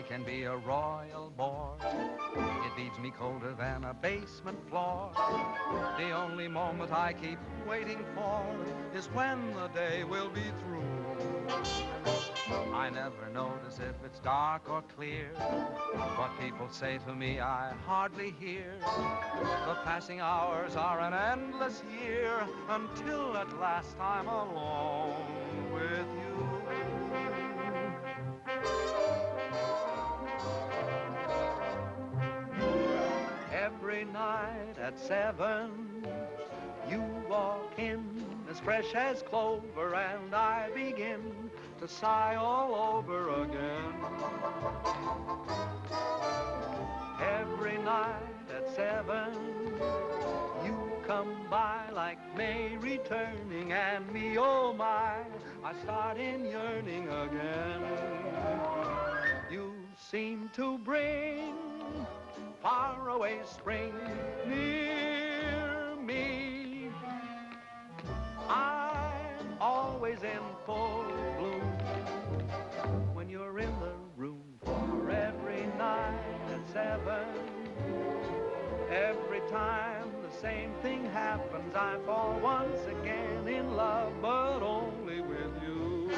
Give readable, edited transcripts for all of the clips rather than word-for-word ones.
can be a royal bore. It leaves me colder than a basement floor. The only moment I keep waiting for is when the day will be through. I never notice if it's dark or clear. What people say to me I hardly hear. The passing hours are an endless year until at last I'm alone with you. Every night at 7, you walk in as fresh as clover, and I begin to sigh all over again. Every night at 7, you come by like May returning, and me, oh my, I start in yearning again. You seem to bring faraway spring near me. I'm always in full bloom when you're in the room. For every night at 7, every time the same thing happens, I fall once again in love, but only with you.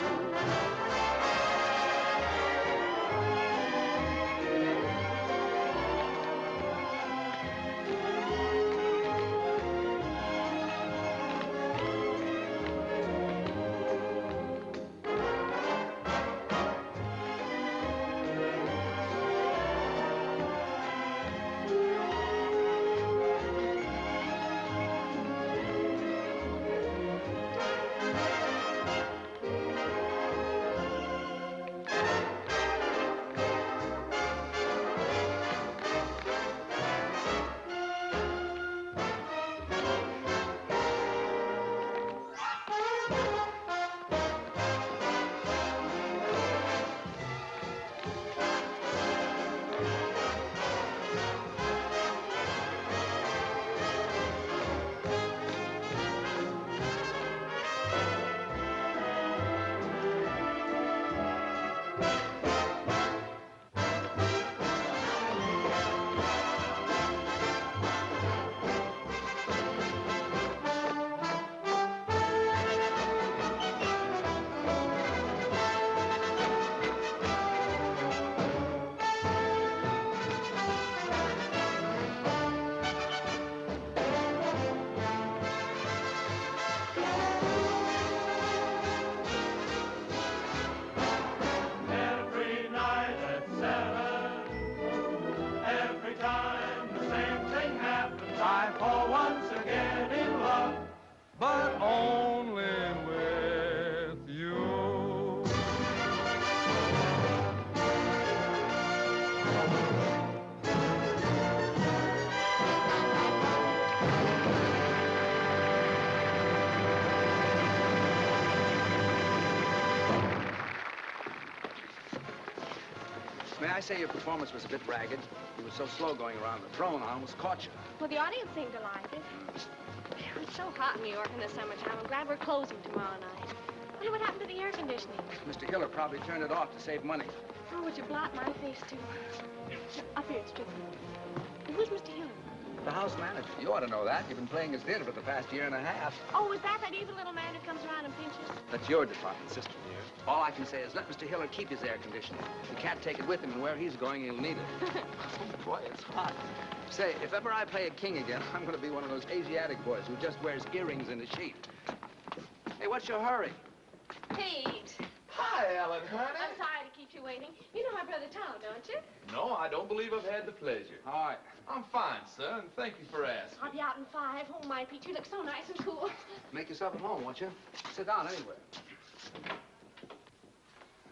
But only with you. May I say your performance was a bit ragged? You were so slow going around the throne, I almost caught you. Well, the audience seemed to like it. It's so hot in New York in the summertime. I'm glad we're closing tomorrow night. I wonder what happened to the air conditioning. Mr. Hiller probably turned it off to save money. Oh, would you blot my face, too? Up here, it's tricky. Who's Mr. Hiller? The house manager. You ought to know that. You've been playing his theater for the past year and a half. Oh, is that evil little man who comes around and pinches? That's your department, sister dear. All I can say is let Mr. Hiller keep his air conditioning. He can't take it with him, and where he's going, he'll need it. Oh, boy, it's hot. Say, if ever I play a king again, I'm going to be one of those Asiatic boys who just wears earrings in a sheet. Hey, what's your hurry? Pete. Hi, Ellen, honey. I'm sorry to keep you waiting. You know my brother Tom, don't you? No, I don't believe I've had the pleasure. All right. I'm fine, sir, and thank you for asking. I'll be out in 5. Oh, my, Pete, you look so nice and cool. Make yourself at home, won't you? Sit down anywhere.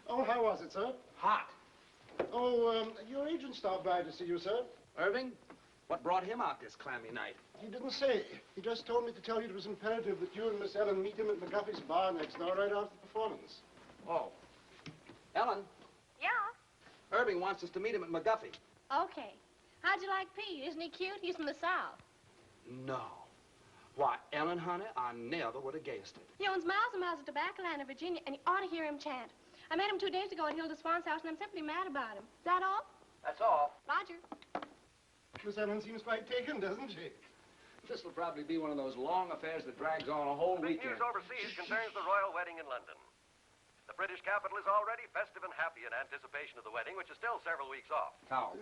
Oh, how was it, sir? Hot. Oh, your agent stopped by to see you, sir. Irving, what brought him out this clammy night? He didn't say. He just told me to tell you it was imperative that you and Miss Ellen meet him at McGuffey's bar next door right after the performance. Oh. Ellen, Yeah? Irving wants us to meet him at McGuffey. Okay. How'd you like Pete? Isn't he cute? He's from the South. No. Why, Ellen, honey, I never would have guessed it. He owns miles and miles of tobacco land in Virginia, and you ought to hear him chant. I met him 2 days ago at Hilda Swan's house, and I'm simply mad about him. Is that all? That's all. Roger. Miss Ellen seems quite taken, doesn't she? This will probably be one of those long affairs that drags on a whole Big weekend. news overseas concerns the royal wedding in London. The British capital is already festive and happy in anticipation of the wedding, which is still several weeks off. Powell.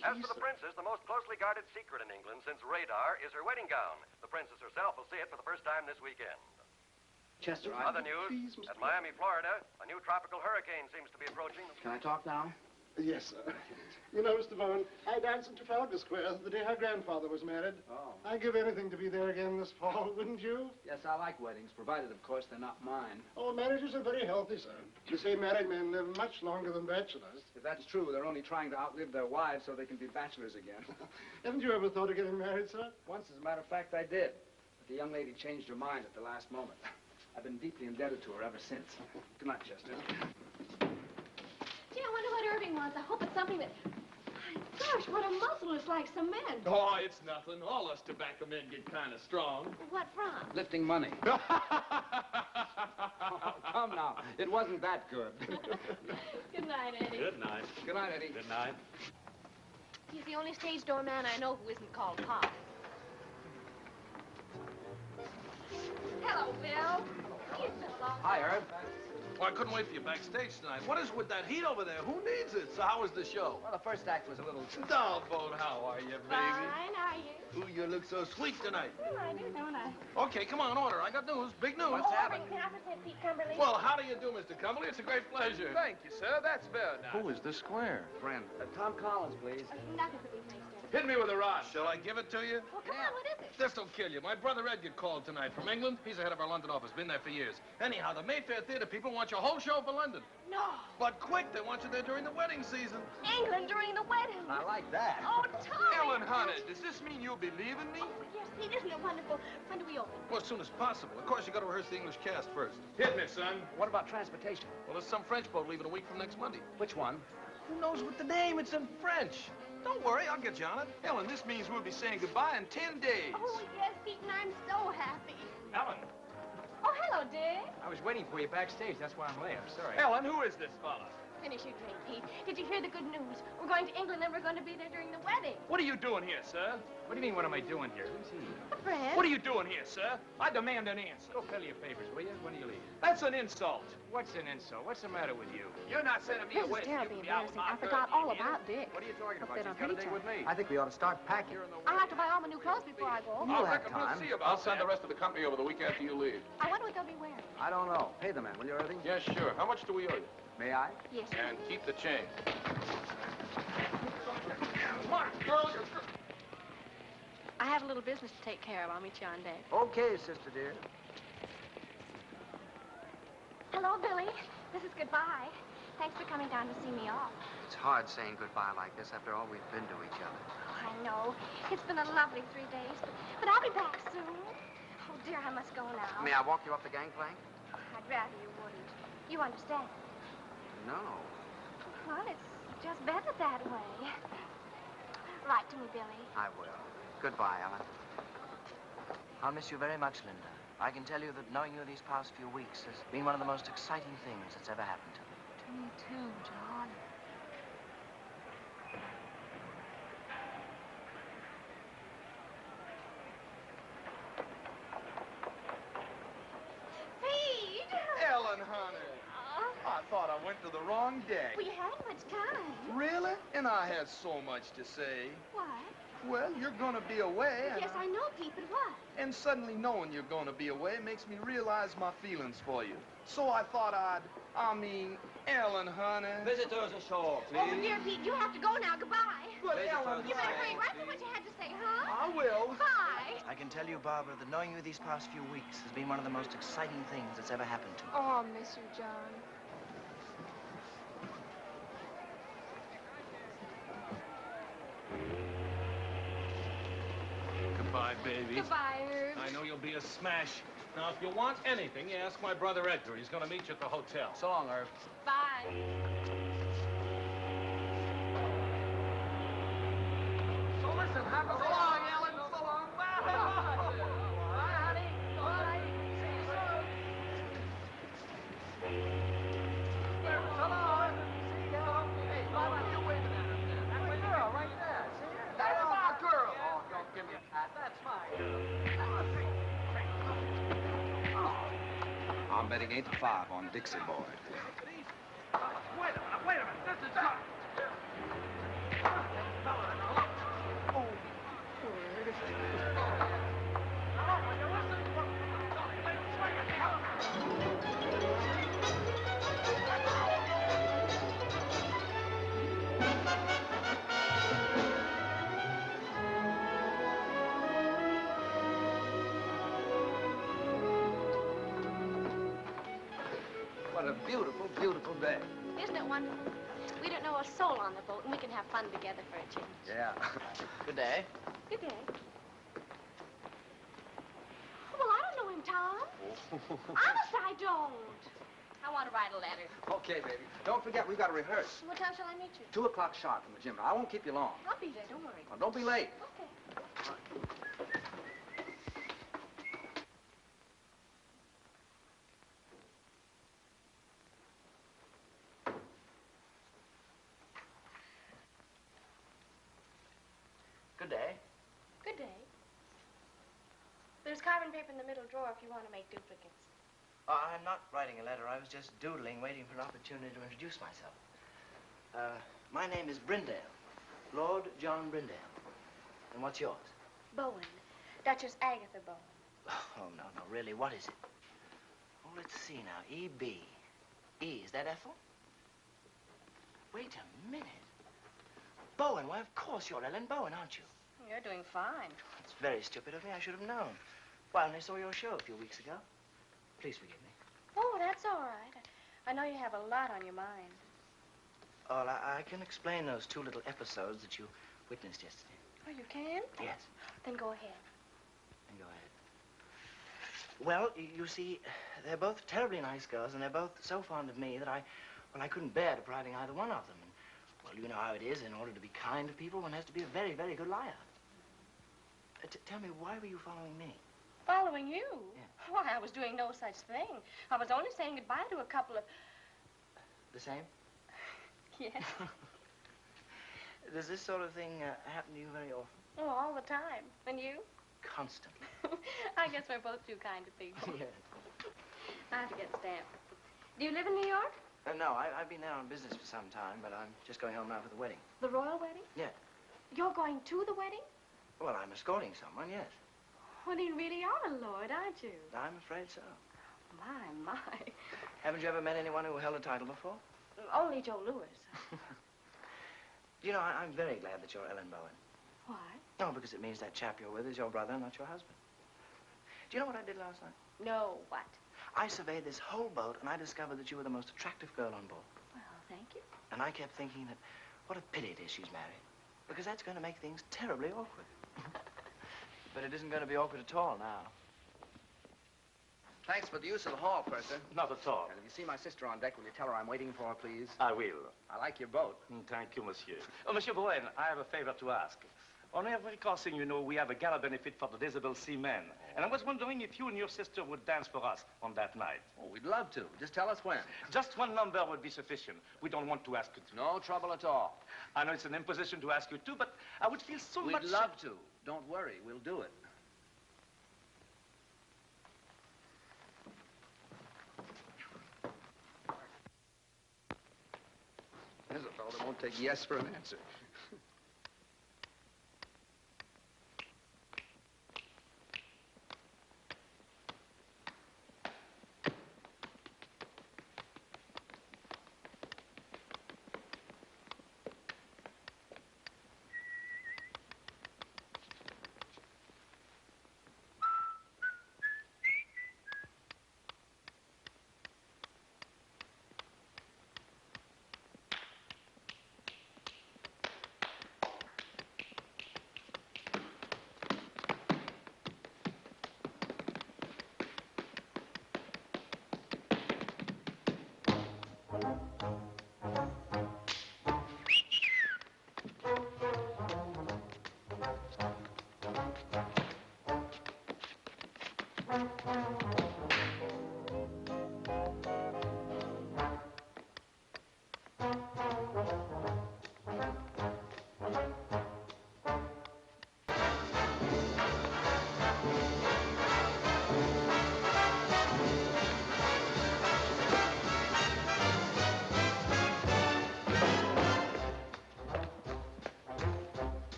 As for the princess, the most closely guarded secret in England since radar is her wedding gown. The princess herself will see it for the first time this weekend. Chester, Other news, at Miami, Florida, a new tropical hurricane seems to be approaching. Can I talk now? Yes, sir. You know, Mr. Vaughan, I danced in Trafalgar Square the day her grandfather was married. Oh. I'd give anything to be there again this fall, wouldn't you? Yes, I like weddings, provided, of course, they're not mine. Oh, marriages are very healthy, sir. You say married men live much longer than bachelors. If that's true, they're only trying to outlive their wives so they can be bachelors again. Haven't you ever thought of getting married, sir? Once, as a matter of fact, I did. But the young lady changed her mind at the last moment. I've been deeply indebted to her ever since. Good night, Chester. Gee, I wonder what Irving wants. I hope it's something that... My gosh, what a muscle. It's like cement. Oh, it's nothing. All us tobacco men get kind of strong. What from? Lifting money. Oh, come now. It wasn't that good. Good night, Eddie. Good night. Good night, Eddie. Good night. He's the only stage door man I know who isn't called Pop. Hello, Bill. Here's Bill Lawford. Hi, Herb. Well, I couldn't wait for you backstage tonight. What is with that heat over there? Who needs it? So how was the show? Well, the first act was a little... Downvote, how are you, baby? Fine, are you? Ooh, you look so sweet tonight. Oh, I do, don't I? Okay, come on, order. I got news. Big news. Oh, Irving, can I present Pete Cumberly? Well, how do you do, Mr. Cumberly? It's a great pleasure. Thank you, sir. That's very nice. Who is the square? Friend. Tom Collins, please. Nothing for these things, Hit me with a rod. Shall I give it to you? Well, come on, what is it? This will kill you. My brother Edgar called tonight from England. He's the head of our London office. Been there for years. Anyhow, the Mayfair Theatre people want your whole show for London. No. But quick, they want you there during the wedding season. England during the wedding. I like that. Oh, Tommy. Ellen, honey, does this mean you'll be leaving me? Oh, yes, Pete, isn't it wonderful? When do we open? Well, as soon as possible. Of course, you got to rehearse the English cast first. Hit me, son. What about transportation? Well, there's some French boat leaving a week from next Monday. Which one? Who knows what the name? It's in French. Don't worry, I'll get you on it. Ellen, this means we'll be saying goodbye in 10 days. Oh, yes, Pete, and I'm so happy. Ellen. Oh, hello, Dick. I was waiting for you backstage. That's why I'm late. I'm sorry. Ellen, who is this fella? Finish your drink, Pete. Did you hear the good news? We're going to England and we're going to be there during the wedding. What are you doing here, sir? What do you mean, what am I doing here? Who's he? A friend. What are you doing here, sir? I demand an answer. Go fill your papers, will you? When do you leave? That's an insult. What's an insult? What's the matter with you? You're not sending me This away. is so you terribly can be out embarrassing. with my I forgot girl, all you hear? about Dick. What are you talking Hope about? they She's don't got a hate date you. with me. I think we ought to start packing. I'll have to buy all my new clothes before I go. You'll I have reckon we'll time. see about I'll send that. the rest of the company over the week after you leave. I wonder what they'll be wearing. I don't know. Pay the man, will you, Irving? Yes, sure. How much do we owe you? May I? Yes. And keep the change. Come on, girl. I have a little business to take care of. I'll meet you on deck. Okay, sister dear. Hello, Billy. This is goodbye. Thanks for coming down to see me off. It's hard saying goodbye like this after all we've been to each other. Oh, I know. It's been a lovely 3 days, but I'll be back soon. Oh, dear, I must go now. May I walk you up the gangplank? I'd rather you wouldn't. You understand? No. Well, it's just better that way. Write to me, Billy. I will. Goodbye, Ellen. I'll miss you very much, Linda. I can tell you that knowing you these past few weeks has been one of the most exciting things that's ever happened to me. To me, too, John. Pete! Ellen, honey. I thought I went to the wrong deck. We hadn't much time. Really? And I had so much to say. What? Well, you're gonna be away, and, Yes, I know, Pete, but what? and suddenly knowing you're gonna be away makes me realize my feelings for you. So I thought Ellen, honey. Visitors ashore, Oh, dear Pete, you have to go now. Goodbye. But Ellen, You better hurry right for what you had to say, huh? I will. Bye. I can tell you, Barbara, that knowing you these past few weeks has been one of the most exciting things that's ever happened to me. Oh, I'll miss you, John. Goodbye, baby. Goodbye, Herb. I know you'll be a smash. Now, if you want anything, you ask my brother Edgar. He's going to meet you at the hotel. So long, Irv. Bye. So listen, have a so long, Ellen. So long. Bye. Bye, honey. Bye. See you soon. I'm betting 8-5 on Dixie Boy. Wait a minute. This is up. What a beautiful, beautiful day. Isn't it wonderful? We don't know a soul on the boat, and we can have fun together for a change. Yeah. Good day. Good day. Oh, well, I don't know him, Tom. Honest, I don't. I want to write a letter. Okay, baby. Don't forget, we've got to rehearse. What time shall I meet you? 2 o'clock sharp in the gym. I won't keep you long. I'll be there, don't worry. Now, don't be late. Okay. Good day. Good day. There's carbon paper in the middle drawer if you want to make duplicates. I'm not writing a letter. I was just doodling, waiting for an opportunity to introduce myself. My name is Brindale. Lord John Brindale. And what's yours? Bowen. Duchess Agatha Bowen. Oh, no, really, what is it? Oh, let's see now. E.B. E, is that Ethel? Wait a minute. Bowen, why, of course you're Ellen Bowen, aren't you? You're doing fine. It's very stupid of me. I should have known. Well, I saw your show a few weeks ago. Please forgive me. Oh, that's all right. I know you have a lot on your mind. Oh, I can explain those 2 little episodes that you witnessed yesterday. Oh, you can? Yes. Then go ahead. Then go ahead. Well, you see, they're both terribly nice girls, and they're both so fond of me that I couldn't bear depriving either one of them. And, well, you know how it is. In order to be kind to people, one has to be a very, very good liar. Tell me, why were you following me? Following you? Yeah. Why, I was doing no such thing. I was only saying goodbye to a couple of... The same? Yes. Does this sort of thing happen to you very often? Oh, all the time. And you? Constantly. I guess we're both too kind to people. Yes. I have to get stamped. Do you live in New York? No, I've been there on business for some time, but I'm just going home now for the wedding. The royal wedding? Yeah. You're going to the wedding? Well, I'm escorting someone, yes. Well, you really are a lord, aren't you? I'm afraid so. My. Haven't you ever met anyone who held a title before? Only Joe Louis. You know, I'm very glad that you're Ellen Bowen. Why? No, because it means that chap you're with is your brother, not your husband. Do you know what I did last night? No, what? I surveyed this whole boat, and I discovered that you were the most attractive girl on board. Well, thank you. And I kept thinking that what a pity it is she's married, because that's going to make things terribly awkward. But it isn't going to be awkward at all now. Thanks for the use of the hall, Purser. Not at all. And if you see my sister on deck, will you tell her I'm waiting for her, please? I will. I like your boat. Thank you, monsieur. Oh, Monsieur Bowen, I have a favor to ask. On every crossing, you know, we have a gala benefit for the disabled seamen. And I was wondering if you and your sister would dance for us on that night. Oh, we'd love to. Just tell us when. Just one number would be sufficient. We don't want to ask you to. No trouble at all. I know it's an imposition to ask you to, but I would feel so much... We'd love to. Don't worry. We'll do it. There's a fellow that won't take yes for an answer.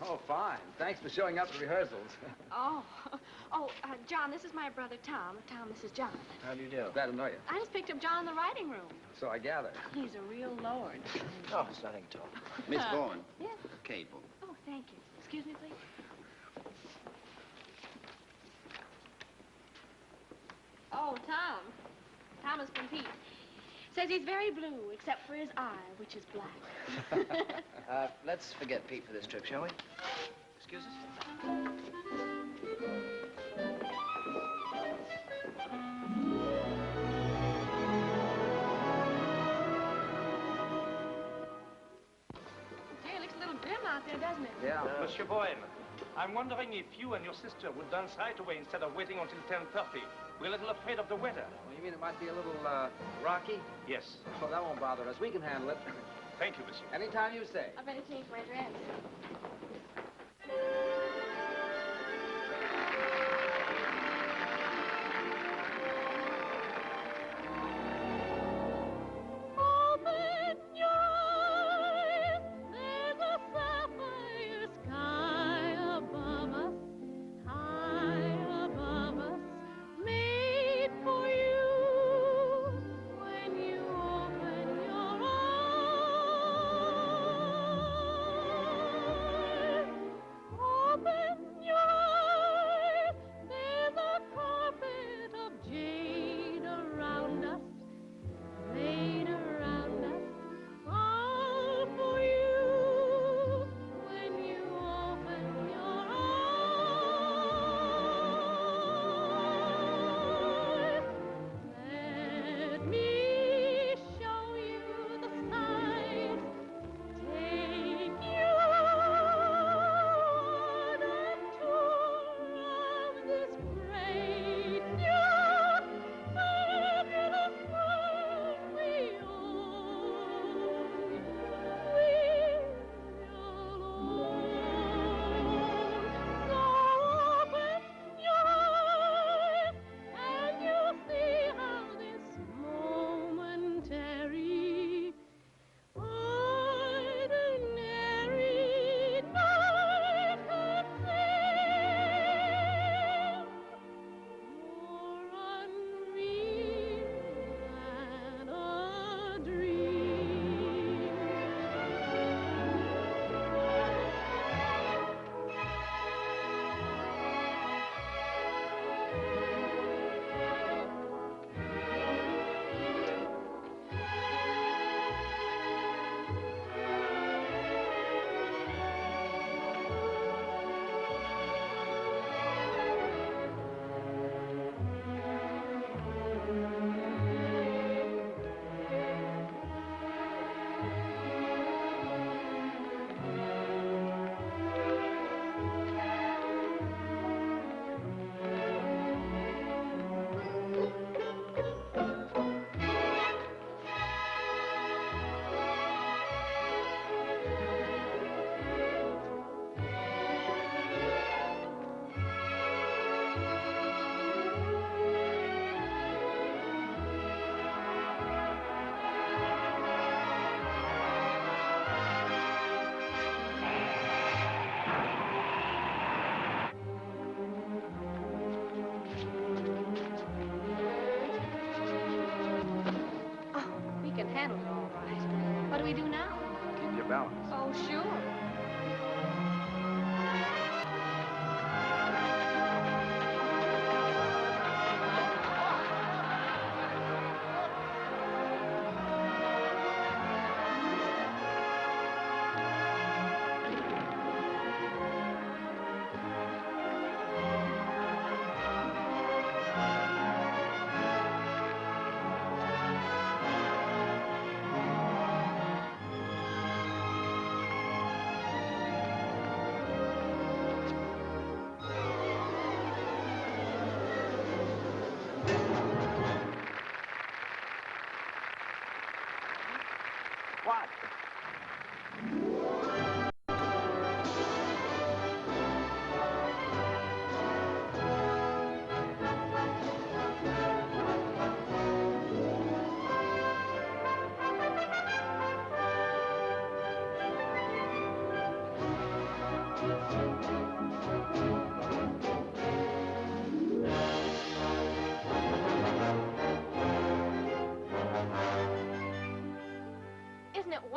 Oh, fine. Thanks for showing up at rehearsals. John, this is my brother Tom. Tom, this is John. How do you do? Glad to know you. I just picked up John in the writing room. So I gather. He's a real lord. Oh, it's nothing at all. Miss Bowen. Yes? Cable. Oh, thank you. Excuse me, please. Oh, Tom. Thomas from Pete. Says he's very blue, except for his eye, which is black. Let's forget Pete for this trip, shall we? Excuse us? Gee, it looks a little grim out there, doesn't it? Yeah. Monsieur Bowen, I'm wondering if you and your sister would dance right away instead of waiting until 10:30. We're a little afraid of the weather. Well, you mean it might be a little, rocky? Yes. Oh, that won't bother us. We can handle it. Thank you, monsieur. Anytime you say. I better change my dress. Open your eyes, there's a sapphire sky above us, high above us, made for you. When you open your eyes,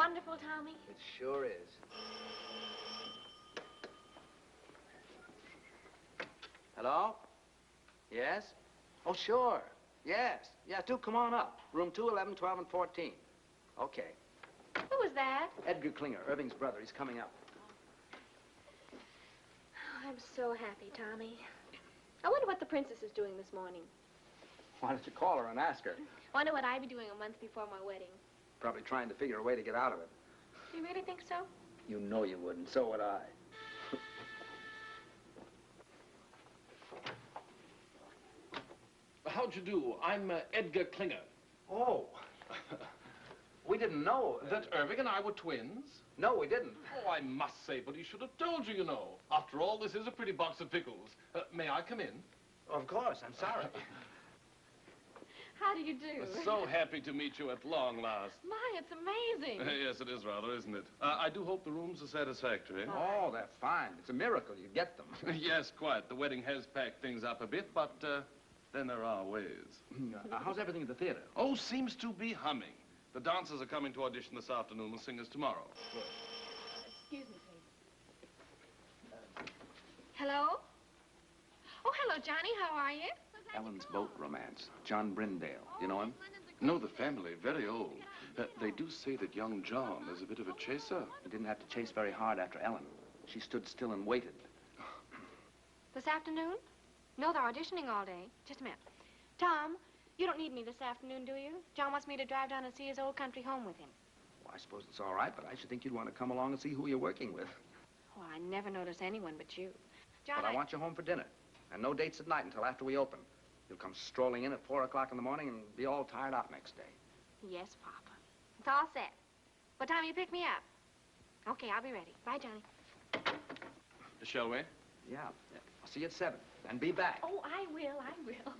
wonderful, Tommy? It sure is. Hello? Yes? Oh, sure. Yes. Yeah, do come on up. Room 2, 11, 12, and 14. Okay. Who was that? Edgar Klinger, Irving's brother. He's coming up. Oh, I'm so happy, Tommy. I wonder what the princess is doing this morning. Why don't you call her and ask her? Wonder what I'd be doing a month before my wedding. Probably trying to figure a way to get out of it. Do you really think so? You know you wouldn't. So would I. How'd you do? I'm Edgar Klinger. Oh. We didn't know. That Irving and I were twins? No, we didn't. Oh, I must say, but he should have told you, you know. After all, this is a pretty box of pickles. May I come in? Of course. I'm sorry. How do you do? So happy to meet you at long last. My, it's amazing. Yes, it is rather, isn't it? I do hope the rooms are satisfactory. Oh, they're fine. It's a miracle you get them. Yes, quite. The wedding has packed things up a bit, but then there are ways. How's everything at the theater? Oh, seems to be humming. The dancers are coming to audition this afternoon, the singers tomorrow. Excuse me, please. Hello? Oh, hello, Johnny. How are you? Ellen's boat romance. John Brindale. You know him? No, the family, very old. They do say that young John is a bit of a chaser. He didn't have to chase very hard after Ellen. She stood still and waited. This afternoon? No, they're auditioning all day. Just a minute. Tom, you don't need me this afternoon, do you? John wants me to drive down and see his old country home with him. Well, I suppose it's all right, but I should think you'd want to come along and see who you're working with. Oh, I never notice anyone but you. John, But I want you home for dinner. And no dates at night until after we open. You'll come strolling in at 4 o'clock in the morning and be all tired out next day. Yes, Papa. It's all set. What time will you pick me up? Okay, I'll be ready. Bye, Johnny. Shall we? Yeah. I'll see you at 7. And be back. Oh, I will.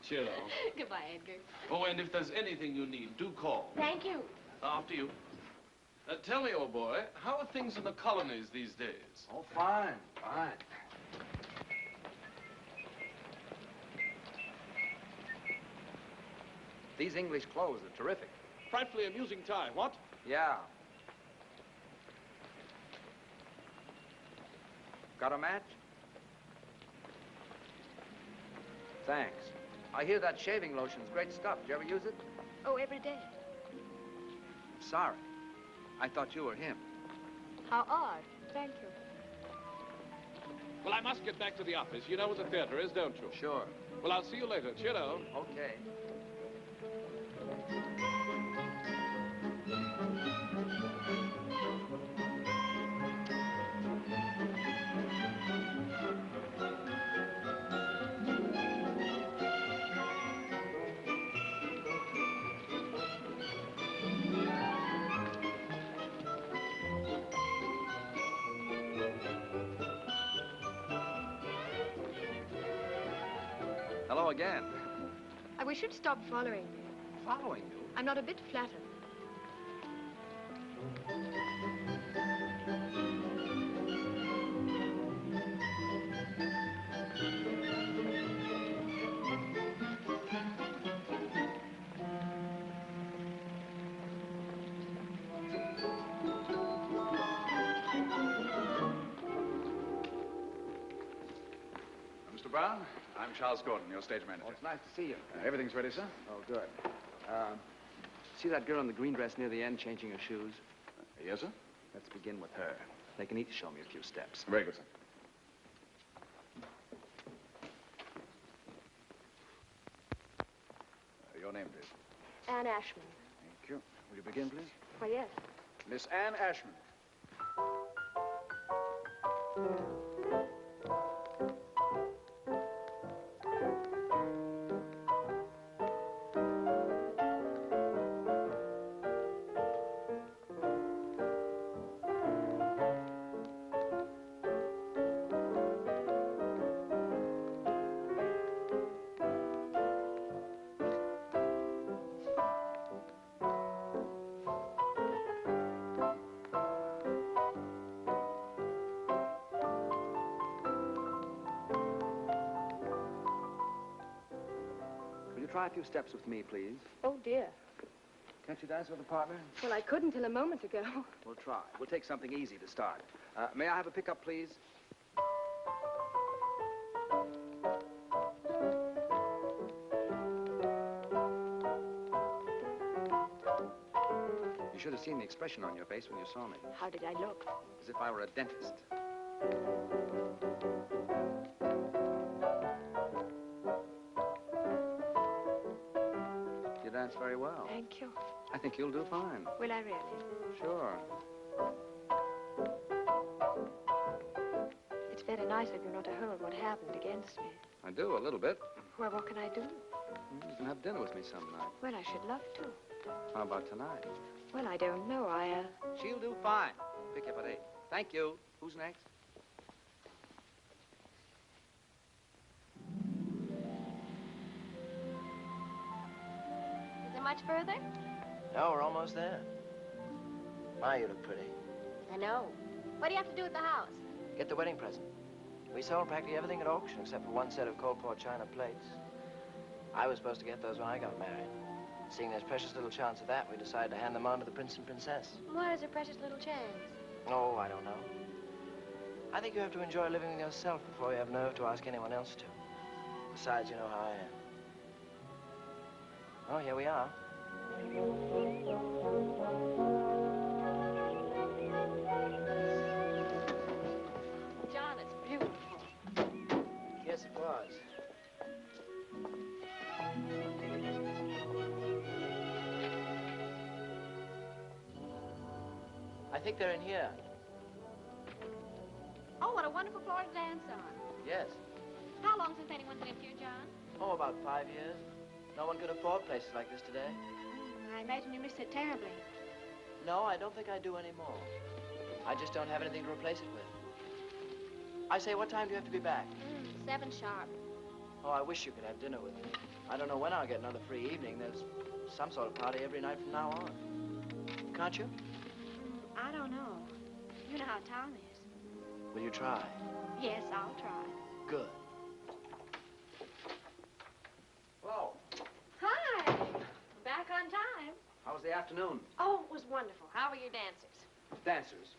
Cheerio. Goodbye, Edgar. Oh, and if there's anything you need, do call. Thank you. After you. Tell me, old boy, how are things in the colonies these days? Oh, fine, fine. These English clothes are terrific. Frightfully amusing tie, what? Yeah. Got a match? Thanks. I hear that shaving lotion's great stuff. Did you ever use it? Oh, every day. Sorry. I thought you were him. How odd. Thank you. Well, I must get back to the office. You know where the theater is, don't you? Sure. Well, I'll see you later. Cheerio. Okay. Hello again. I wish you'd stop following me. Following you? I'm not a bit flattered. Mr. Brown, I'm Charles Gordon, your stage manager. Oh, it's nice to see you. Everything's ready, sir? Oh, good. See that girl in the green dress near the end changing her shoes? Yes, sir? Let's begin with her. They can each show me a few steps. Very good, sir. Your name, please. Anne Ashman. Thank you. Will you begin, please? Why, yes. Miss Anne Ashman. Will you try a few steps with me, please? Oh, dear. Can't you dance with a partner? Well, I couldn't till a moment ago. We'll try. We'll take something easy to start. May I have a pickup, please? You should have seen the expression on your face when you saw me. How did I look? As if I were a dentist. You dance very well. Thank you. I think you'll do fine. Will I really? Sure. It's very nice of you not to hold what happened against me. I do, a little bit. Well, what can I do? You can have dinner with me some night. Well, I should love to. How about tonight? Well, I don't know. She'll do fine. Pick you up at 8. Thank you. Who's next? Is there much further? No, we're almost there. My, you look pretty. I know. What do you have to do at the house? Get the wedding present. We sold practically everything at auction except for one set of cold pour china plates. I was supposed to get those when I got married. Seeing there's precious little chance of that, we decided to hand them on to the prince and princess. Why is there precious little chance? Oh, I don't know. I think you have to enjoy living with yourself before you have nerve to ask anyone else to. Besides, you know how I am. Oh, here we are. John, it's beautiful. Yes, it was. I think they're in here. Oh, what a wonderful floor to dance on. Yes. How long since anyone's lived here, John? Oh, about 5 years. No one could afford places like this today. I imagine you miss it terribly. No, I don't think I do anymore. I just don't have anything to replace it with. I say, what time do you have to be back? 7 sharp. Oh, I wish you could have dinner with me. I don't know when I'll get another free evening. There's some sort of party every night from now on. Can't you? I don't know. You know how Tom is. Will you try? Yes, I'll try. Good. Hello. Hi. Back on time. How was the afternoon? Oh, it was wonderful. How were your dancers? Dancers.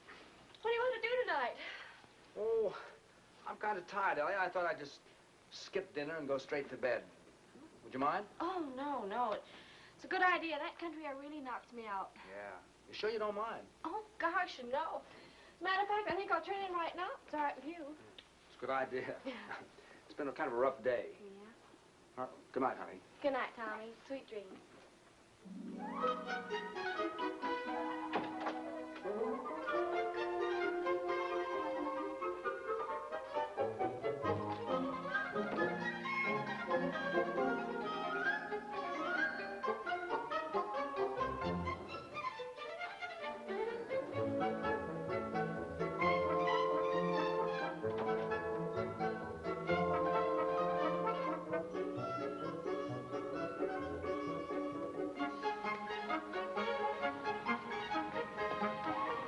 What do you want to do tonight? Oh, I'm kind of tired, Ellie. I thought I'd just skip dinner and go straight to bed. Would you mind? Oh, no, no. It's a good idea. That country air really knocks me out. Yeah. You sure you don't mind? Oh, gosh, no. As a matter of fact, I think I'll turn in right now. It's all right with you. It's a good idea. Yeah. It's been a kind of a rough day. Yeah. Good night, honey. Good night, Tommy. Sweet dreams.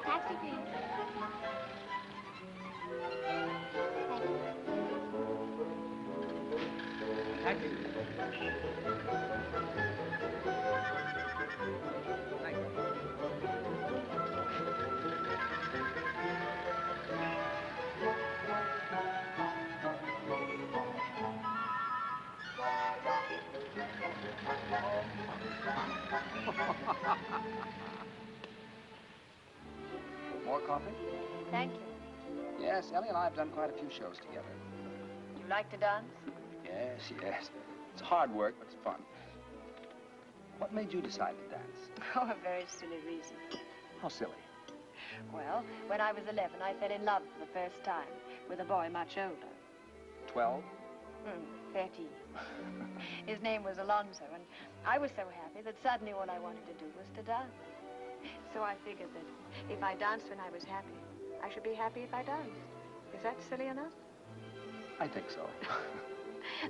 Taxi, please. Thank you. Thank you. More coffee? Thank you. Yes, Ellie and I have done quite a few shows together. You like to dance? Yes, yes. It's hard work, but it's fun. What made you decide to dance? Oh, a very silly reason. How silly. Well, when I was 11, I fell in love for the first time with a boy much older. 12? 13. His name was Alonzo, and I was so happy that suddenly all I wanted to do was to dance. So I figured that if I danced when I was happy, I should be happy if I danced. Is that silly enough? I think so.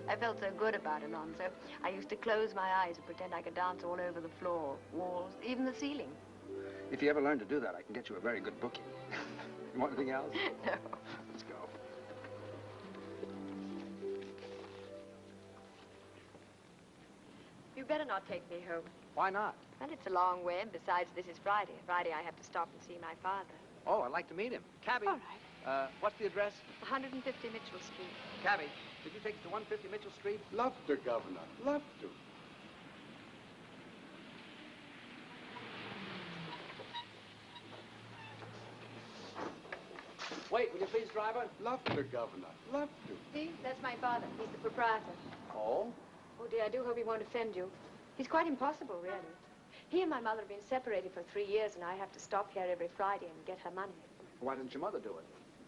I felt so good about Alonzo. I used to close my eyes and pretend I could dance all over the floor, walls, even the ceiling. If you ever learn to do that, I can get you a very good booking. You want anything else? No. Let's go. You better not take me home. Why not? Well, it's a long way, and besides, this is Friday. Friday, I have to stop and see my father. Oh, I'd like to meet him. Cabby. All right. What's the address? 150 Mitchell Street. Cabby, did you take us to 150 Mitchell Street? Love to, Governor. Love to. Wait, will you please, driver? Love to, Governor. Love to. See, that's my father. He's the proprietor. Oh? Oh, dear, I do hope he won't offend you. He's quite impossible, really. He and my mother have been separated for 3 years, and I have to stop here every Friday and get her money. Why didn't your mother do it?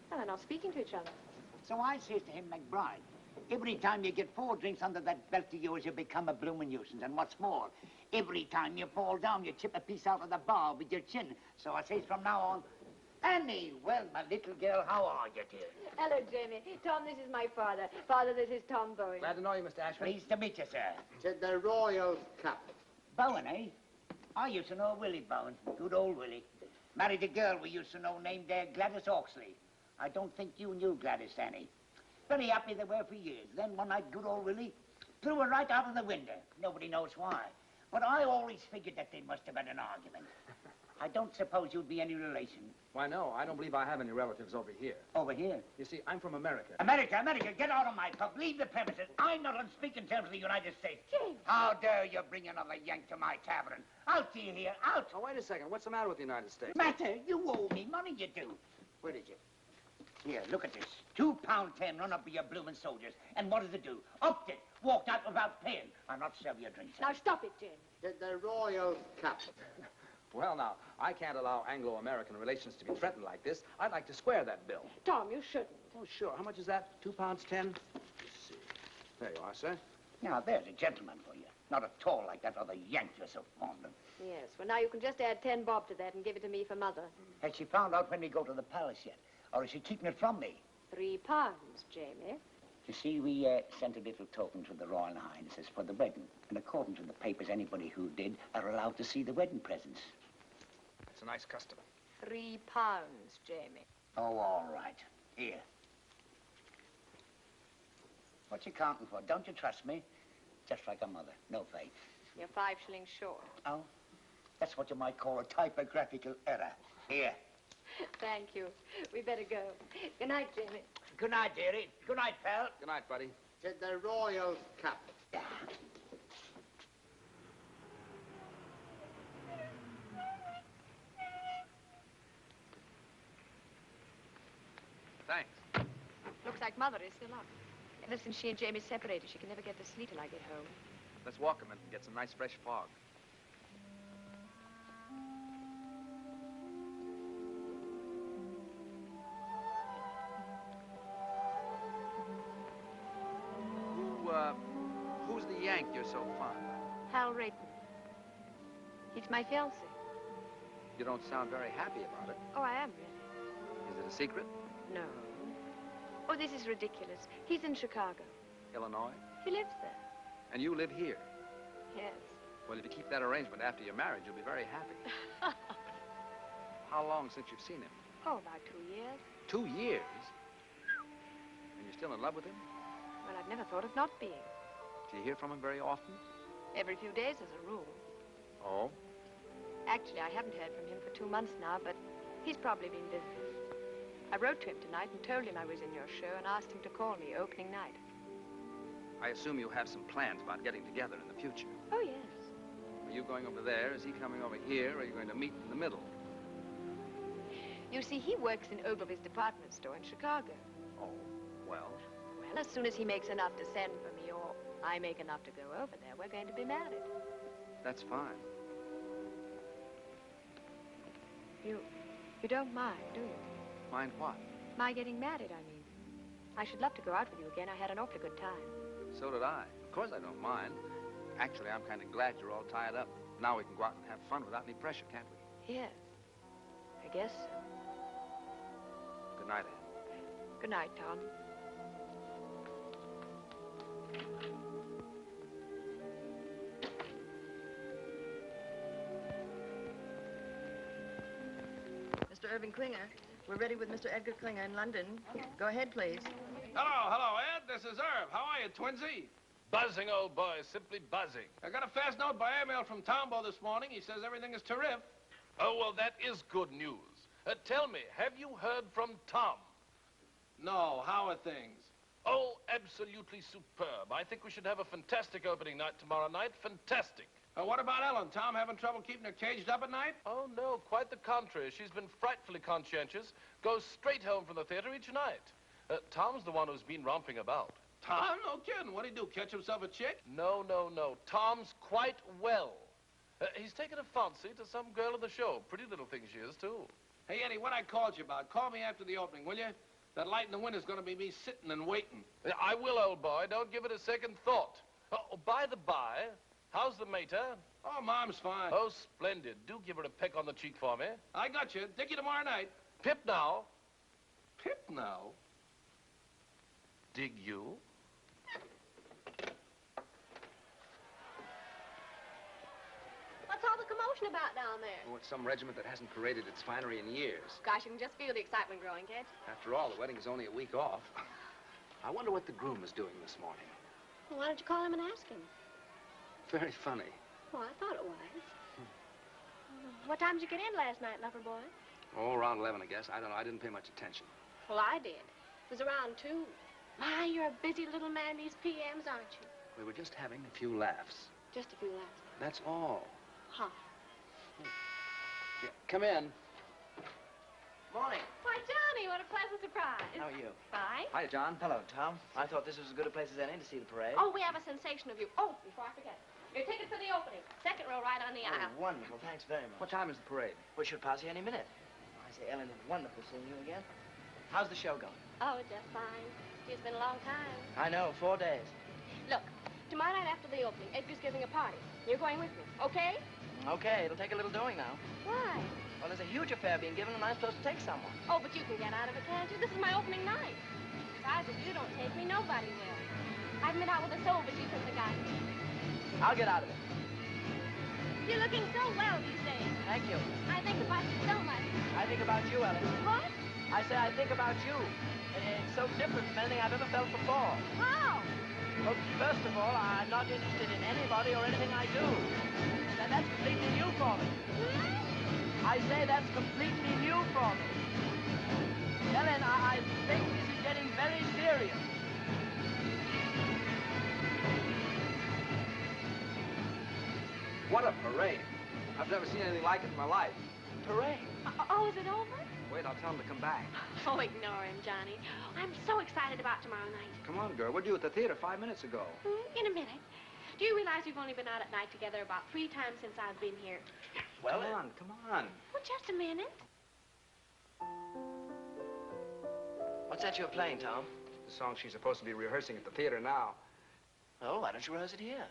Well, they're not speaking to each other. So I says to him, McBride, every time you get 4 drinks under that belt of yours, you become a bloomin' nuisance. And what's more, every time you fall down, you chip a piece out of the bar with your chin. So I says from now on, Annie, well, my little girl, how are you, dear? Hello, Jamie. Tom, this is my father. Father, this is Tom Bowen. Glad to know you, Mr. Ashford. Pleased to meet you, sir. To the Royal Cup. Bowen, eh? I used to know Willie Bowen. Good old Willie. Married a girl we used to know named Gladys Oxley. I don't think you knew Gladys, Annie. Very happy they were for years. Then one night, good old Willie threw her right out of the window. Nobody knows why. But I always figured that they must have had an argument. I don't suppose you'd be any relation. Why, no, I don't believe I have any relatives over here. Over here? You see, I'm from America. America, get out of my pub. Leave the premises. I'm not on speaking terms with the United States. James! How dare you bring another Yank to my tavern? Out to you here, out. Oh, wait a second. What's the matter with the United States? Matter? You owe me money, you do. Where did you? Here, look at this. £2.10 run up with your bloomin' soldiers. And what does it do? Upped it. Walked out without paying. I'll not serve your drinks. Now, stop it, James. To the Royal Cup. Well, now, I can't allow Anglo-American relations to be threatened like this. I'd like to square that bill. Tom, you shouldn't. Oh, sure. How much is that? £2.10? Let's see. There you are, sir. Now, there's a gentleman for you. Not at all like that other Yank you're so fond of. Yes, well, now you can just add 10 bob to that and give it to me for Mother. Has she found out when we go to the palace yet? Or is she keeping it from me? £3, Jamie. You see, we sent a little token to the Royal Highnesses for the wedding. And according to the papers, anybody who did are allowed to see the wedding presents. It's a nice custom. £3, Jamie. Oh, all right. Here. What you counting for? Don't you trust me? Just like a mother. No faith. You're 5 shillings short. Oh? That's what you might call a typographical error. Here. Thank you. We better go. Good night, Jamie. Good night, dearie. Good night, pal. Good night, buddy. To the Royal Cup. Thanks. Looks like Mother is still up. Ever since she and Jamie separated, she can never get to sleep till I get home. Let's walk a minute and get some nice fresh fog. Who's the Yank you're so fond of? Hal Rayton. He's my fiancé. You don't sound very happy about it. Oh, I am, really. Is it a secret? No. Oh, this is ridiculous. He's in Chicago. Illinois? He lives there. And you live here? Yes. Well, if you keep that arrangement after your marriage, you'll be very happy. How long since you've seen him? Oh, about 2 years. 2 years? And you're still in love with him? Well, I've never thought of not being. Do you hear from him very often? Every few days, as a rule. Oh? Actually, I haven't heard from him for 2 months now, but he's probably been busy. I wrote to him tonight and told him I was in your show and asked him to call me opening night. I assume you have some plans about getting together in the future. Oh, yes. Are you going over there? Is he coming over here? Or are you going to meet in the middle? You see, he works in Ogilvy's department store in Chicago. Oh, well? Well, as soon as he makes enough to send for me, or I make enough to go over there, we're going to be married. That's fine. You don't mind, do you? Mind what? My getting married, I mean. I should love to go out with you again. I had an awfully good time. So did I. Of course I don't mind. Actually, I'm kind of glad you're all tied up. Now we can go out and have fun without any pressure, can't we? Yes. I guess so. Good night, Anne. Good night, Tom. Mr. Irving Klinger, we're ready with Mr. Edgar Klinger in London. Go ahead, please. Hello, Ed. This is Irv. How are you, Twinsy? Buzzing, old boy, simply buzzing. I got a fast note by airmail from Tombo this morning. He says everything is terrific. Oh, well, that is good news. Tell me, have you heard from Tom? No, how are things? Oh, absolutely superb. I think we should have a fantastic opening night tomorrow night. Fantastic. What about Ellen? Tom having trouble keeping her caged up at night? Oh, no, quite the contrary. She's been frightfully conscientious. Goes straight home from the theater each night. Tom's the one who's been romping about. Tom? No kidding. What'd he do, catch himself a chick? No, no, no. Tom's quite well. He's taken a fancy to some girl in the show. Pretty little thing she is, too. Hey, Eddie, what I called you about, call me after the opening, will you? That light in the window's gonna be me sitting and waiting. I will, old boy. Don't give it a second thought. Oh, by the by, how's the mater? Oh, Mom's fine. Oh, splendid. Do give her a peck on the cheek for me. I got you. Dig you tomorrow night. Pip now. Pip now? Dig you? What's all the commotion about down there? Oh, it's some regiment that hasn't paraded its finery in years. Gosh, you can just feel the excitement growing, can't you? After all, the wedding is only a week off. I wonder what the groom is doing this morning. Well, why don't you call him and ask him? Very funny. Well, I thought it was. What time did you get in last night, lover boy? Oh, around 11, I guess. I don't know. I didn't pay much attention. Well, I did. It was around 2. My, you're a busy little man these PMs, aren't you? We were just having a few laughs. Just a few laughs. That's all. Huh. Yeah, come in. Morning. Why, Johnny, what a pleasant surprise. How are you? Fine. Hi, John. Hello, Tom. I thought this was as good a place as any to see the parade. Oh, we have a sensation of you. Oh, before I forget. Your ticket for the opening. Second row right on the aisle. Wonderful. Thanks very much. What time is the parade? We should pass you any minute. I say, Ellen, it's wonderful seeing you again. How's the show going? Oh, just fine. It's been a long time. I know, 4 days. Look, tomorrow night after the opening, Edgar's giving a party. You're going with me, okay? Okay, it'll take a little doing now. Why? Well, there's a huge affair being given, and I'm supposed to take someone. Oh, but you can get out of it, can't you? This is my opening night. Besides, if you don't take me, nobody will. I've been out with a soul, but you couldn't have gotten me. I'll get out of it. You're looking so well these days. Thank you. I think about you so much. I think about you, Ellen. What? I say I think about you. It's so different from anything I've ever felt before. How? Well, first of all, I'm not interested in anybody or anything I do. And that's completely new for me. I say that's completely new for me. Ellen, I think this is getting very serious. What a parade. I've never seen anything like it in my life. Parade? Oh, is it over? Wait, I'll tell him to come back. Oh, ignore him, Johnny. I'm so excited about tomorrow night. Come on, girl. We're due at the theater 5 minutes ago. In a minute. Do you realize we've only been out at night together about 3 times since I've been here? Well, come on. Well, just a minute. What's that you're playing, Tom? The song she's supposed to be rehearsing at the theater now. Oh, why don't you rehearse it here?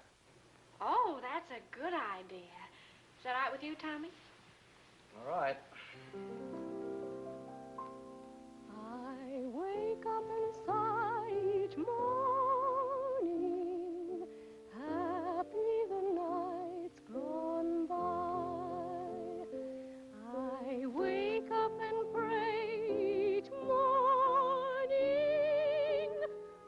Oh, that's a good idea. Is that all right with you, Tommy? All right. I wake up inside each morning, happy the night's gone by. I wake up and pray each morning,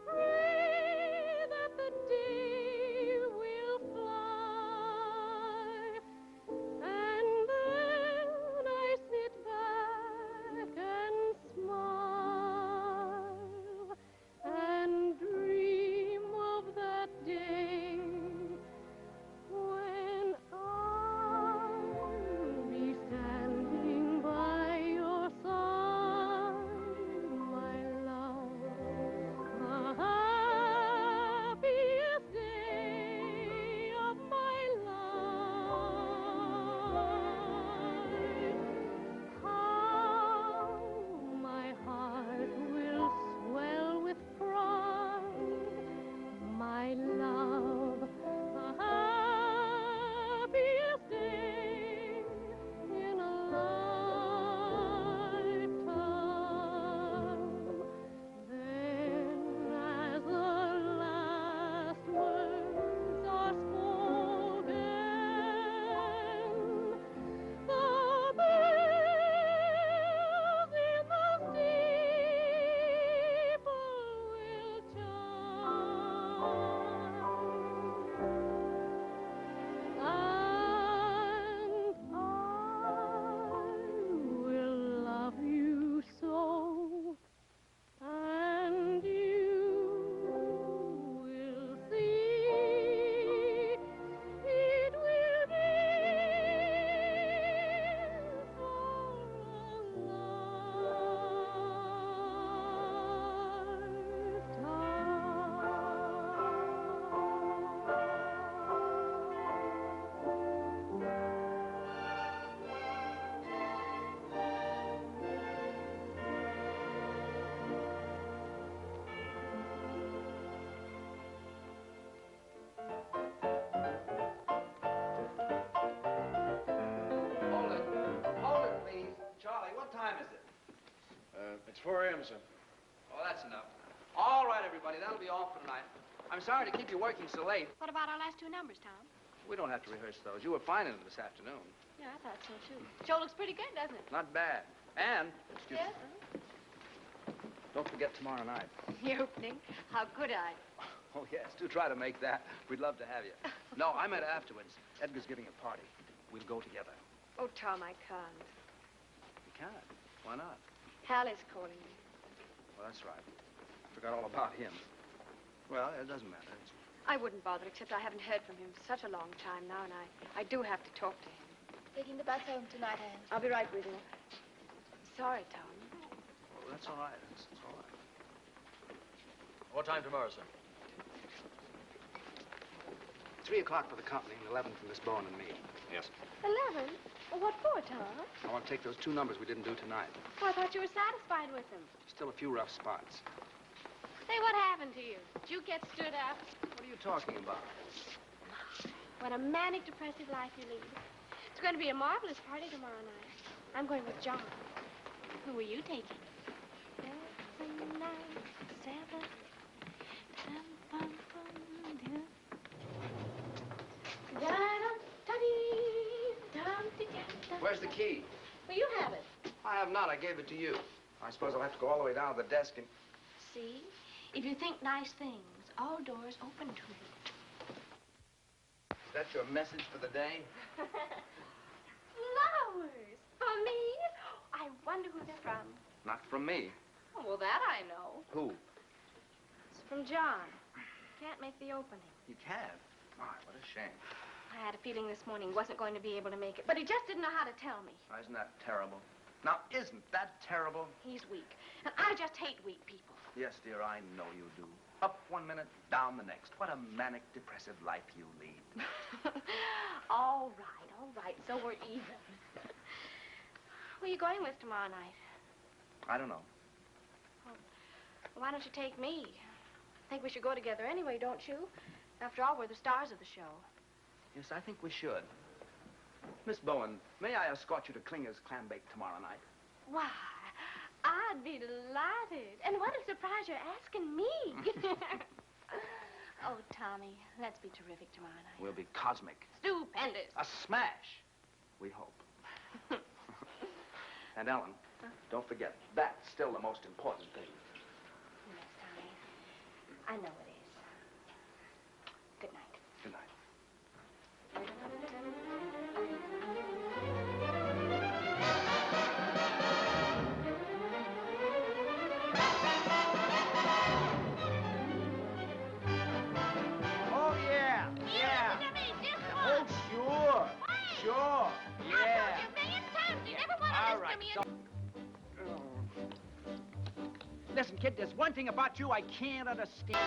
pray that the day will fly, and then I sit back and smile 4 a.m., sir. Oh, that's enough. All right, everybody, that'll be all for tonight. I'm sorry to keep you working so late. What about our last two numbers, Tom? We don't have to rehearse those. You were fine in them this afternoon. Yeah, I thought so, too. Show looks pretty good, doesn't it? Not bad. And, excuse Yes? me, don't forget tomorrow night. The opening? How could I? Oh, yes, do try to make that. We'd love to have you. No, I meant afterwards. Edgar's giving a party. We'll go together. Oh, Tom, I can't. You can't. Why not? Hal is calling me. Well, that's right. Forgot all about him. Well, it doesn't matter. I wouldn't bother, except I haven't heard from him for such a long time now, and I do have to talk to him. Taking the bus home tonight, Anne. I'll be right with you. Sorry, Tom. Well, that's all right. It's all right. What time tomorrow, sir? 3 o'clock for the company and 11 for Miss Bowen and me. Yes. 11? Well, what for, Tom? I want to take those 2 numbers we didn't do tonight. Oh, I thought you were satisfied with them. Still a few rough spots. Say, what happened to you? Did you get stood up? What are you talking about? What a manic, depressive life you lead. It's going to be a marvelous party tomorrow night. I'm going with John. Who are you taking? 7, 9, 7. Where's the key? Well, you have it. I have not. I gave it to you. I suppose I'll have to go all the way down to the desk and... See? If you think nice things, all doors open to you. Is that your message for the day? Flowers! For me? I wonder who they're from. Not from me. Oh, well, that I know. Who? It's from John. Can't make the opening. You can't? My, what a shame. I had a feeling this morning he wasn't going to be able to make it, but he just didn't know how to tell me. Oh, isn't that terrible? Now, isn't that terrible? He's weak, and I just hate weak people. Yes, dear, I know you do. Up 1 minute, down the next. What a manic, depressive life you lead. All right, so we're even. Who are you going with tomorrow night? I don't know. Well, why don't you take me? I think we should go together anyway, don't you? After all, we're the stars of the show. Yes, I think we should. Miss Bowen, may I escort you to Klinger's clam bake tomorrow night? Why, I'd be delighted. And what a surprise you're asking me. Oh, Tommy, let's be terrific tomorrow night. We'll be cosmic. Stupendous. A smash, we hope. And Ellen, don't forget, that's still the most important thing. Yes, Tommy. I know it is. Good night. Good night. Oh, yeah. Yeah. Oh, sure. Sure. Yeah. All right. Listen, kid, there's one thing about you I can't understand.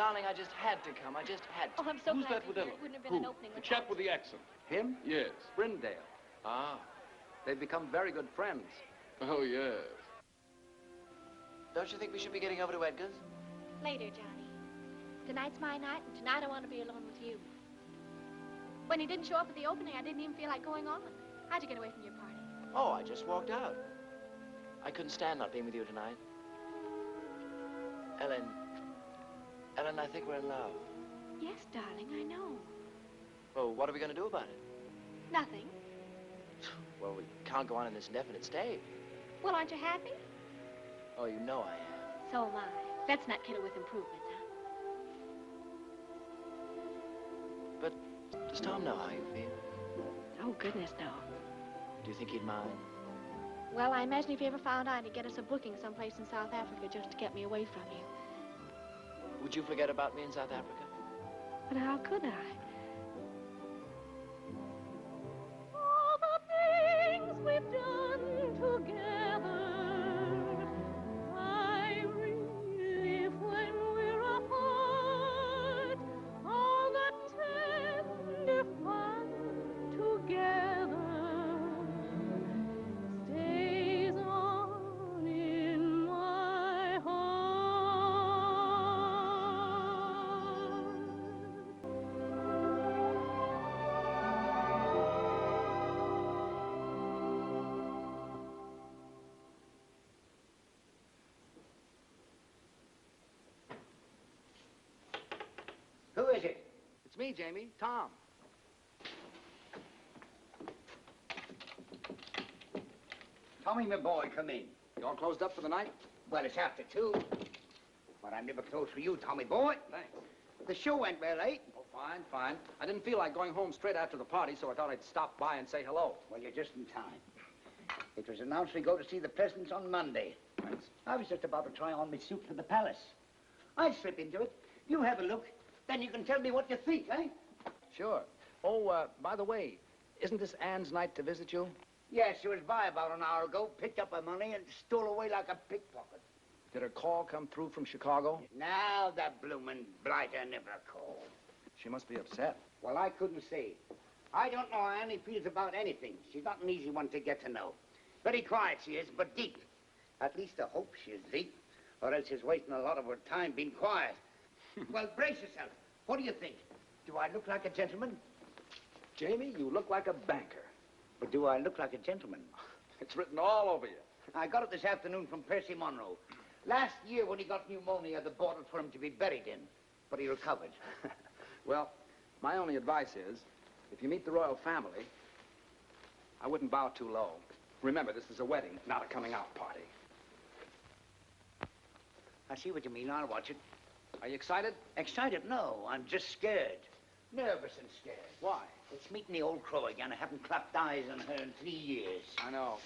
darling, I just had to come. I just had to. Oh, I'm so Who's glad that to with hear Ellen? it. Wouldn't have been Who? an opening The with chap with the accent. Him? Yes. Brindale. Ah. They've become very good friends. Oh, yes. Don't you think we should be getting over to Edgar's? Later, Johnny. Tonight's my night, and tonight I want to be alone with you. When he didn't show up at the opening, I didn't even feel like going on. How'd you get away from your party? Oh, I just walked out. I couldn't stand not being with you tonight. Ellen, I think we're in love. Yes, darling, I know. Well, what are we going to do about it? Nothing. Well, we can't go on in this indefinite state. Well, aren't you happy? Oh, you know I am. So am I. Let's not kid her with improvements, huh? But does Tom know how you feel? Oh, goodness, no. Do you think he'd mind? Well, I imagine if he ever found out, he'd get us a booking someplace in South Africa just to get me away from you. Would you forget about me in South Africa? But how could I? All the things we've done together, I relive when we're apart. All the tender fun together stays on in my heart. Who is it? It's me, Jamie. Tom. Tommy, my boy, come in. You all closed up for the night? Well, it's after 2. But I'm never closed for you, Tommy boy. Thanks. The show went well, eh? Oh, fine, fine. I didn't feel like going home straight after the party, so I thought I'd stop by and say hello. Well, you're just in time. It was announced we go to see the presidents on Monday. Thanks. I was just about to try on my suit for the palace. I'll slip into it. You have a look. Then you can tell me what you think, eh? Sure. Oh, by the way, isn't this Anne's night to visit you? Yes, she was by about an hour ago, picked up her money, and stole away like a pickpocket. Did her call come through from Chicago? Now that bloomin' blighter never called. She must be upset. Well, I couldn't say. I don't know how Annie feels about anything. She's not an easy one to get to know. Very quiet she is, but deep. At least I hope she is deep, or else she's wasting a lot of her time being quiet. Well, brace yourself. What do you think? Do I look like a gentleman? Jamie, you look like a banker. But do I look like a gentleman? It's written all over you. I got it this afternoon from Percy Monroe. Last year, when he got pneumonia, they bought it for him to be buried in. But he recovered. Well, my only advice is, if you meet the royal family, I wouldn't bow too low. Remember, this is a wedding, not a coming-out party. I see what you mean. I'll watch it. Are you excited? Excited? No, I'm just scared. Nervous and scared. Why? It's meeting the old crow again. I haven't clapped eyes on her in 3 years. I know.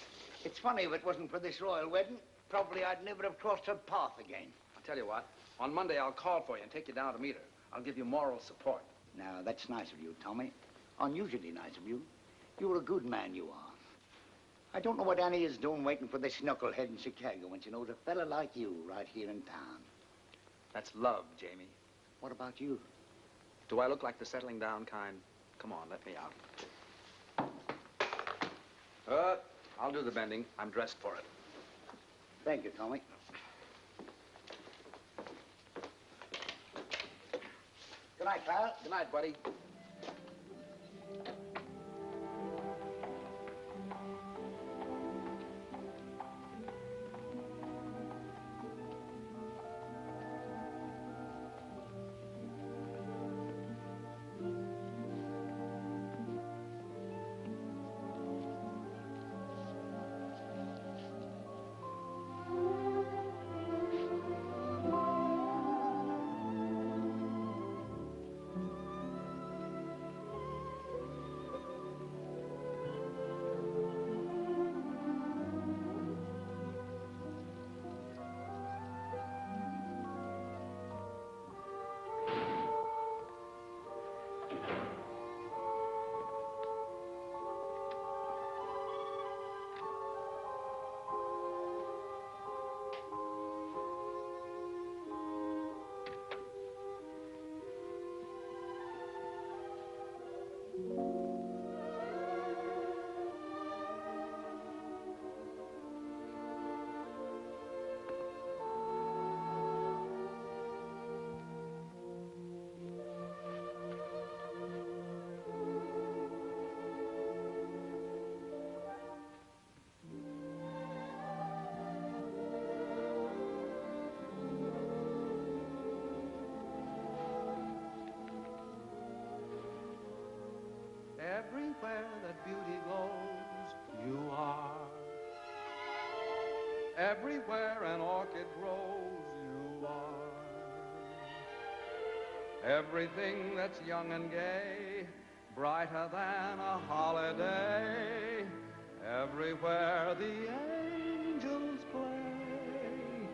It's funny, if it wasn't for this royal wedding, probably I'd never have crossed her path again. I'll tell you what. On Monday, I'll call for you and take you down to meet her. I'll give you moral support. Now, that's nice of you, Tommy. Unusually nice of you. You're a good man, you are. I don't know what Annie is doing waiting for this knucklehead in Chicago when she knows a fella like you right here in town. That's love, Jamie. What about you? Do I look like the settling down kind? Come on, let me out. I'll do the bending. I'm dressed for it. Thank you, Tommy. Good night, pal. Good night, buddy. everywhere that beauty glows, you are. Everywhere an orchid grows, you are. Everything that's young and gay, brighter than a holiday. Everywhere the angels play,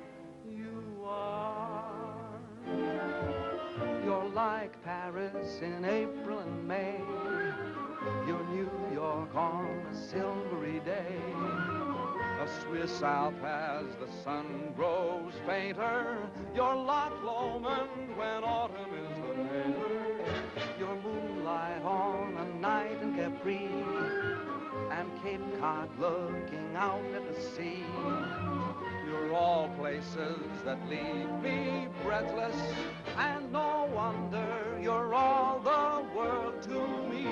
you are. You're like Paris in April and May. You're New York on a silvery day. A Swiss Alp as the sun grows fainter. You're Loch Lomond when autumn is the mater. You're moonlight on a night in Capri, and Cape Cod looking out at the sea. You're all places that leave me breathless, and no wonder you're all the world to me.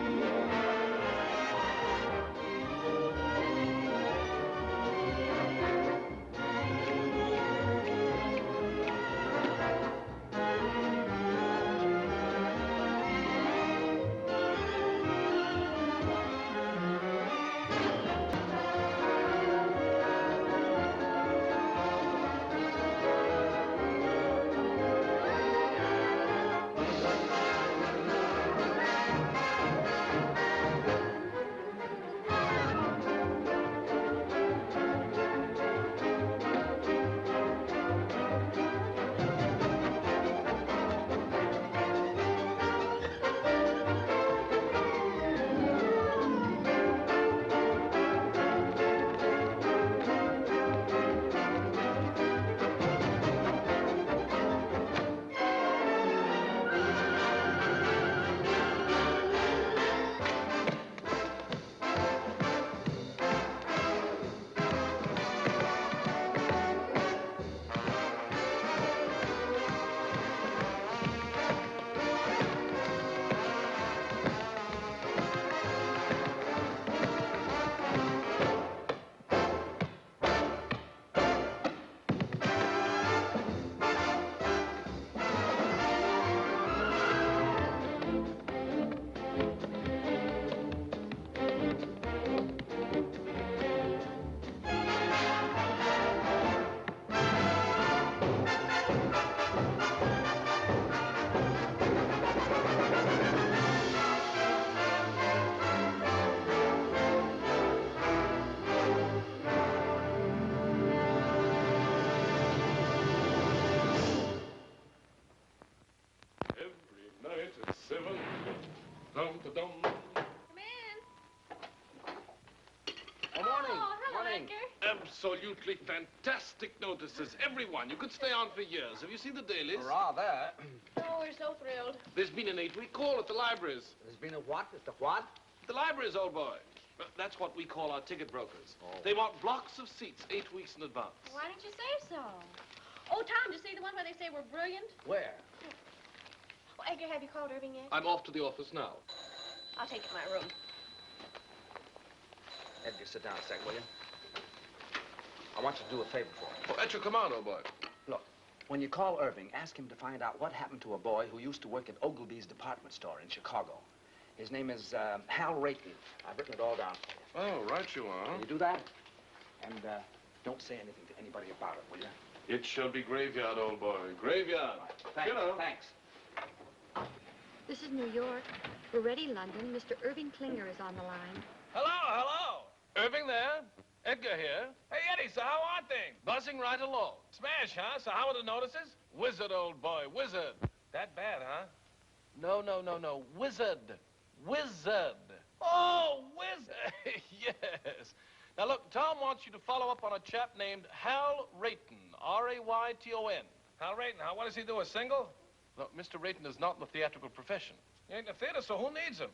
Absolutely fantastic notices. Everyone. You could stay on for years. Have you seen the dailies? Rather. Oh, we're so thrilled. There's been an 8-week call at the libraries. There's been a what? At the what? The libraries, old boy. That's what we call our ticket brokers. Oh. They want blocks of seats 8 weeks in advance. Why didn't you say so? Oh, Tom, did you see the one where they say we're brilliant? Where? Oh, Edgar, have you called Irving yet? I'm off to the office now. I'll take it to my room. Edgar, sit down a sec, will you? I want you to do a favor for me. Oh, at your command, old boy. Look, when you call Irving, ask him to find out what happened to a boy who used to work at Ogilvy's department store in Chicago. His name is Hal Rayton. I've written it all down for you. Oh, right you are. Can you do that? And don't say anything to anybody about it, will you? It shall be graveyard, old boy. Graveyard. Thanks. You know. Thanks. This is New York. We're ready, London. Mr. Irving Klinger is on the line. Hello, hello. Irving there? Edgar here. Hey, Eddie, so how are things? Buzzing right along. Smash, huh? So how are the notices? Wizard, old boy, wizard. That bad, huh? No. Wizard. Wizard. Oh, wizard. Yes. Now, look, Tom wants you to follow up on a chap named Hal Rayton, R-A-Y-T-O-N. Hal Rayton, huh? What does he do, a single? No, Mr. Rayton is not in the theatrical profession. He ain't in the theater, so who needs him?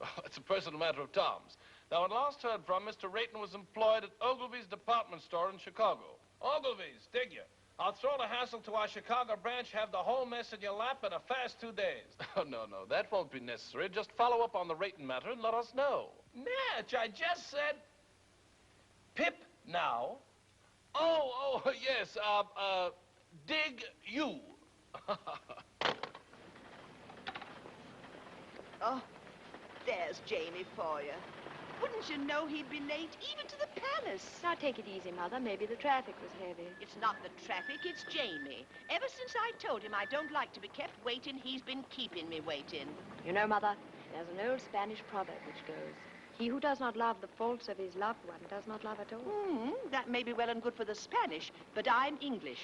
Oh, it's a personal matter of Tom's. Now, when last heard from, Mr. Rayton was employed at Ogilvy's department store in Chicago. Ogilvy's, dig you. I'll throw the hassle to our Chicago branch, have the whole mess in your lap in a fast 2 days. Oh, no, that won't be necessary. Just follow up on the Rayton matter and let us know. Natch, I just said... Pip now. Oh, yes, dig you. Oh, There's Jamie for you. Wouldn't you know he'd be late even to the palace? Now, take it easy, Mother. Maybe the traffic was heavy. It's not the traffic, it's Jamie. Ever since I told him I don't like to be kept waiting, he's been keeping me waiting. You know, Mother, there's an old Spanish proverb which goes, he who does not love the faults of his loved one does not love at all. That may be well and good for the Spanish, but I'm English.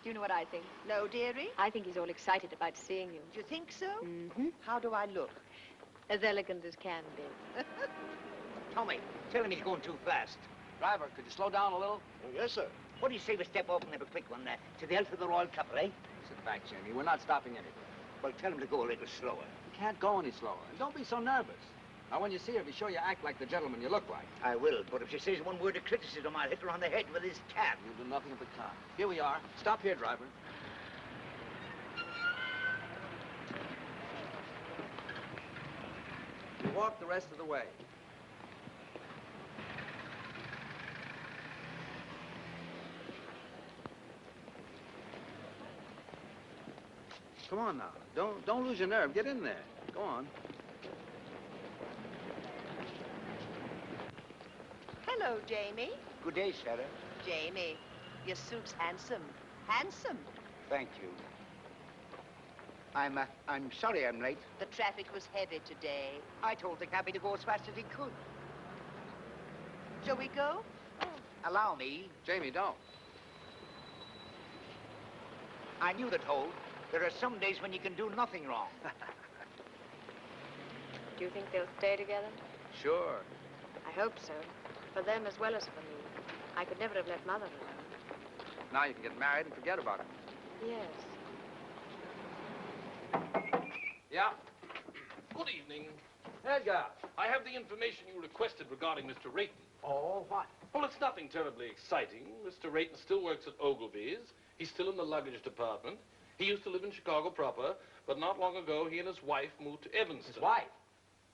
Do you know what I think? No, dearie? I think he's all excited about seeing you. Do you think so? Mm-hmm. How do I look? As elegant as can be. Tommy, tell him he's going too fast. Driver, could you slow down a little? Oh, yes, sir. What do you say we step off and have a quick one to the health of the royal couple, eh? Sit back, Jamie. We're not stopping anywhere. Well, tell him to go a little slower. You can't go any slower. And don't be so nervous. Now, when you see her, be sure you act like the gentleman you look like. I will, but if she says one word of criticism, I'll hit her on the head with his cab. You'll do nothing of the kind. Here we are. Stop here, driver. You walk the rest of the way. Come on now. Don't lose your nerve. Get in there. Go on. Hello, Jamie. Good day, Sarah. Jamie, your suit's handsome. Handsome. Thank you. I'm sorry I'm late. The traffic was heavy today. I told the cabby to go as fast as he could. Shall we go? Allow me. Jamie, don't. I knew the toll. There are some days when you can do nothing wrong. Do you think they'll stay together? Sure. I hope so. For them as well as for me. I could never have left Mother alone. Now you can get married and forget about it. Yes. Yeah? Good evening. Edgar. I have the information you requested regarding Mr. Rayton. Oh, what? Well, it's nothing terribly exciting. Mr. Rayton still works at Ogilvy's. He's still in the luggage department. He used to live in Chicago proper, but not long ago, he and his wife moved to Evanston. His wife?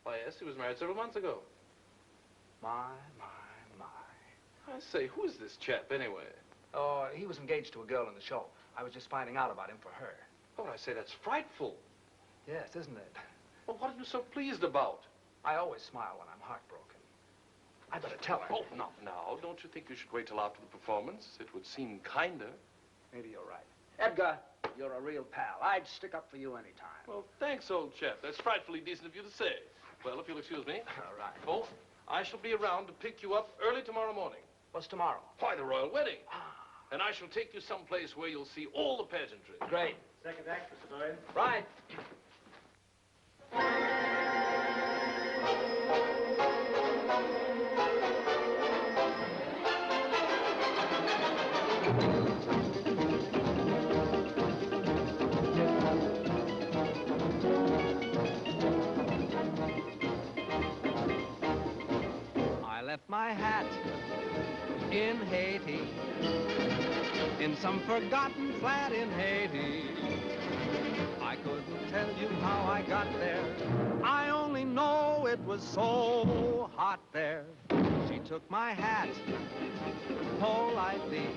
Why, yes, he was married several months ago. My. I say, who is this chap, anyway? Oh, he was engaged to a girl in the show. I was just finding out about him for her. Oh, I say, that's frightful. Yes, isn't it? Well, what are you so pleased about? I always smile when I'm heartbroken. I better tell her. Oh, not now. Don't you think you should wait till after the performance? It would seem kinder. Maybe you're right. Edgar, you're a real pal. I'd stick up for you anytime. Well, thanks, old chap. That's frightfully decent of you to say. Well, if you'll excuse me. All right. Oh, I shall be around to pick you up early tomorrow morning. What's tomorrow? Why, the royal wedding. And I shall take you someplace where you'll see all the pageantry. Great. Second act, Mr. Donen. Right. I left my hat in Haiti, in some forgotten flat in Haiti. I couldn't tell you how I got there. I only know it was so hot there. She took my hat politely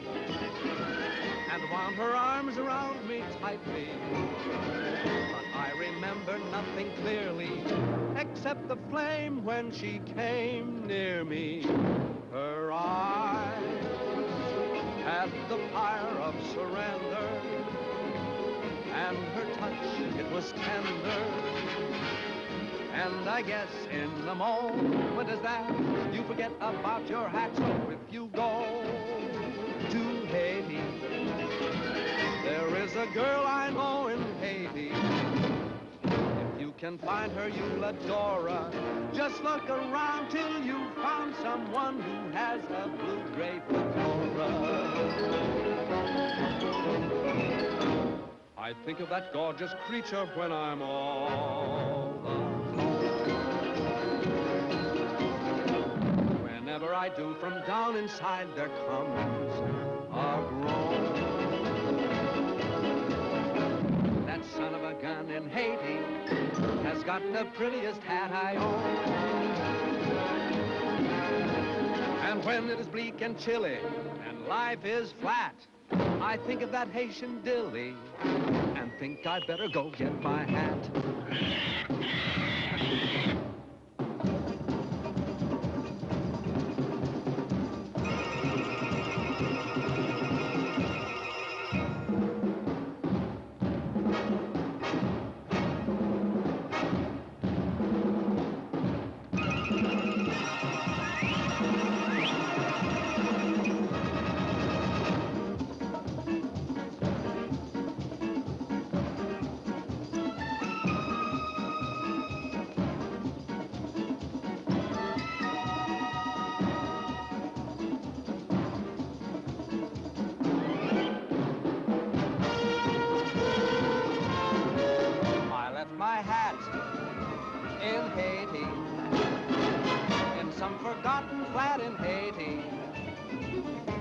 and wound her arms around me tightly. But I remember nothing clearly except the flame when she came near me. Her eyes had the fire of surrender, and her touch, it was tender. And I guess in a moment as that, you forget about your hat. So if you go to Haiti, there is a girl I know in Haiti. If you can find her, you'll adore her. Just look around till you found someone who has a blue-gray fedora. I think of that gorgeous creature when I'm all alone. Whenever I do, from down inside there comes a groan. That son of a gun in Haiti has got the prettiest hat I own. And when it is bleak and chilly and life is flat, I think of that Haitian dilly and think I'd better go get my hat. in Haiti, in some forgotten flat in Haiti.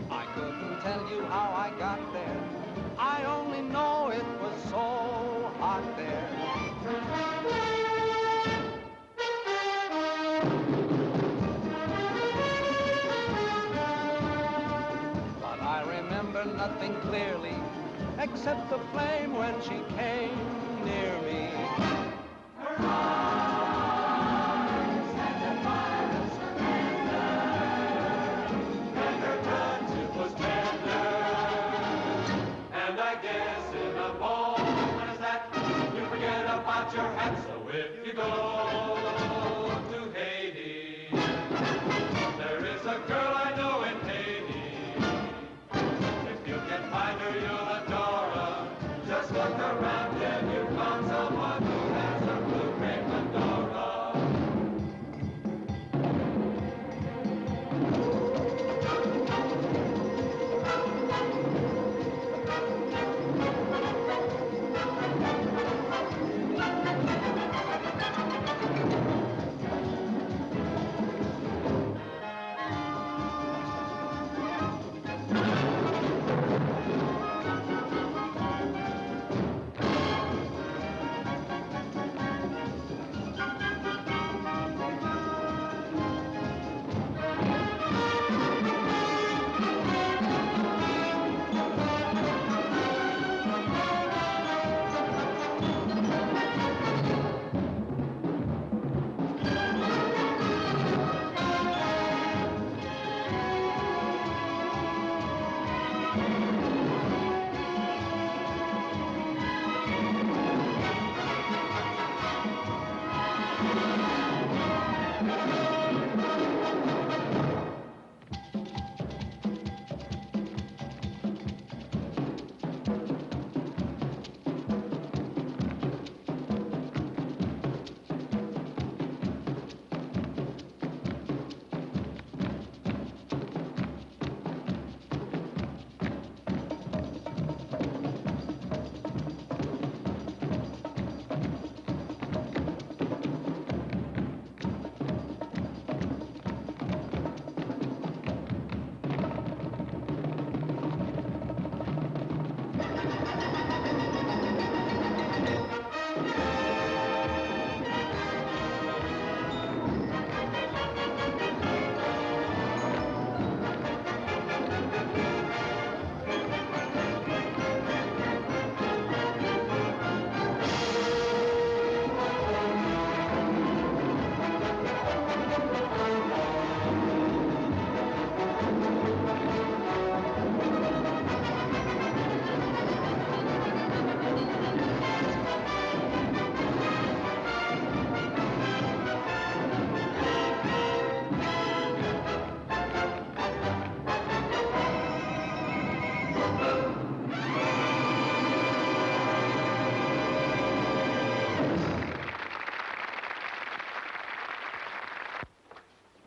I couldn't tell you how I got there. I only know it was so hot there. But I remember nothing clearly, except the flame when she came near me. Her eyes had that fire of surrender, and her touch, it was tender. And I guess in a moment as that, you forget about your hat. So if you go to Haiti, there is a girl I know in Haiti. If you can find her, you'll adore her. Just look around and you found someone who has a blue cream fedora.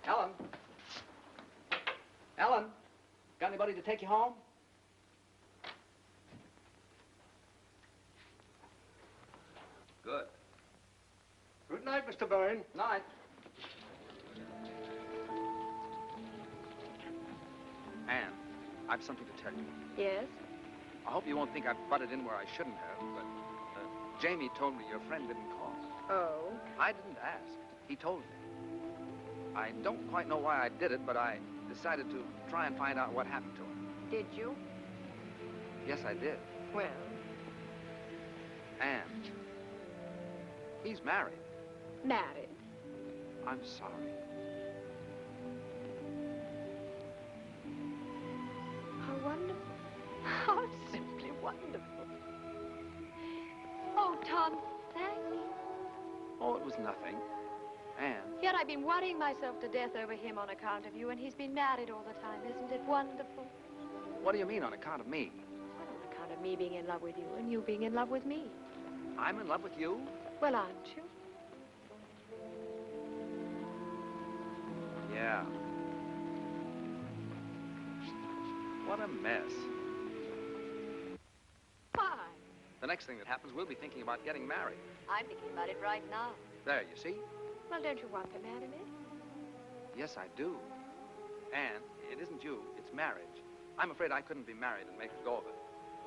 Ellen? Ellen? Got anybody to take you home? Good. Good night, Mr. Byrne. Night. Anne, I've something to tell you. Yes? I hope you won't think I've butted in where I shouldn't have, but Jamie told me your friend didn't call. Oh? I didn't ask. He told me. I don't quite know why I did it, but I decided to try and find out what happened to him. Did you? Yes, I did. Well? Anne, he's married. Married? I'm sorry. How wonderful. How simply wonderful. Oh, Tom, thank you. Oh, it was nothing. Anne. Yet I've been worrying myself to death over him on account of you, and he's been married all the time. Isn't it wonderful? What do you mean, on account of me? Well, on account of me being in love with you, and you being in love with me. I'm in love with you? Well, aren't you? Yeah. What a mess. Why? The next thing that happens, we'll be thinking about getting married. I'm thinking about it right now. There, you see? Well, don't you want to marry me? Yes, I do. Anne, it isn't you, it's marriage. I'm afraid I couldn't be married and make a go of it.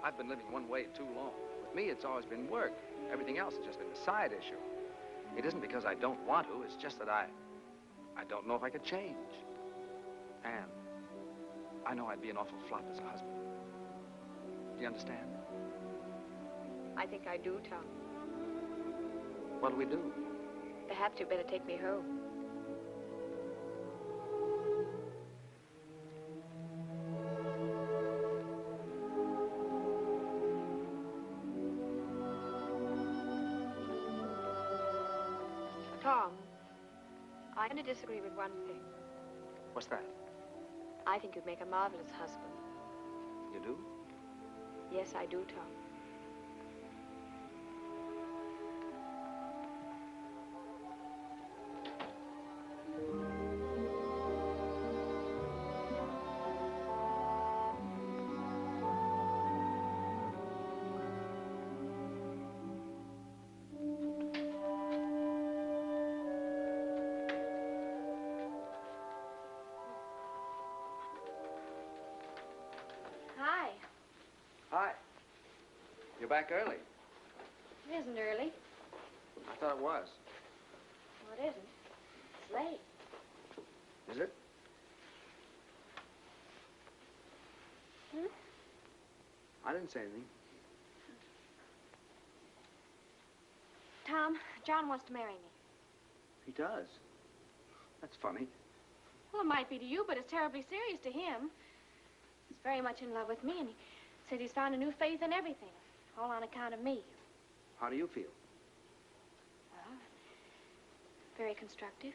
I've been living one way too long. With me, it's always been work. Everything else has just been a side issue. It isn't because I don't want to, it's just that I don't know if I could change. Anne, I know I'd be an awful flop as a husband. Do you understand? I think I do, Tom. What do we do? Perhaps you'd better take me home. Tom, I only disagree with one thing. What's that? I think you'd make a marvelous husband. You do? Yes, I do, Tom. Hi. Hi. You're back early. It isn't early. I thought it was. Well, it isn't. It's late. Is it? Hmm? I didn't say anything. Tom, John wants to marry me. He does. That's funny. Well, it might be to you, but it's terribly serious to him. He's very much in love with me, and he said he's found a new faith in everything, all on account of me. How do you feel? Well, very constructive.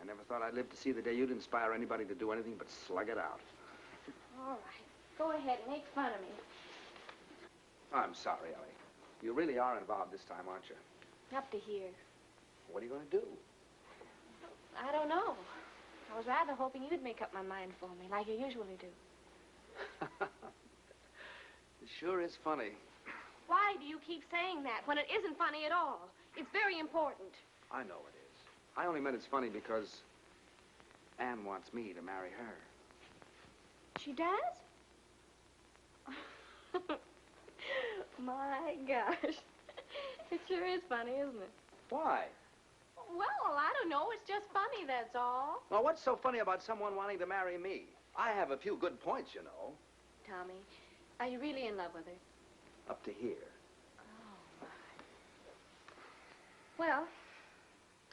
I never thought I'd live to see the day you'd inspire anybody to do anything but slug it out. All right. Go ahead and make fun of me. I'm sorry, Ellie. You really are involved this time, aren't you? Up to here. What are you going to do? I don't know. I was rather hoping you'd make up my mind for me, like you usually do. It sure is funny. Why do you keep saying that when it isn't funny at all? It's very important. I know it is. I only meant it's funny because Anne wants me to marry her. She does? My gosh. It sure is funny, isn't it? Why? Well, I don't know. It's just funny, that's all. Well, what's so funny about someone wanting to marry me? I have a few good points, you know. Tommy, are you really in love with her? Up to here. Oh, my. Well,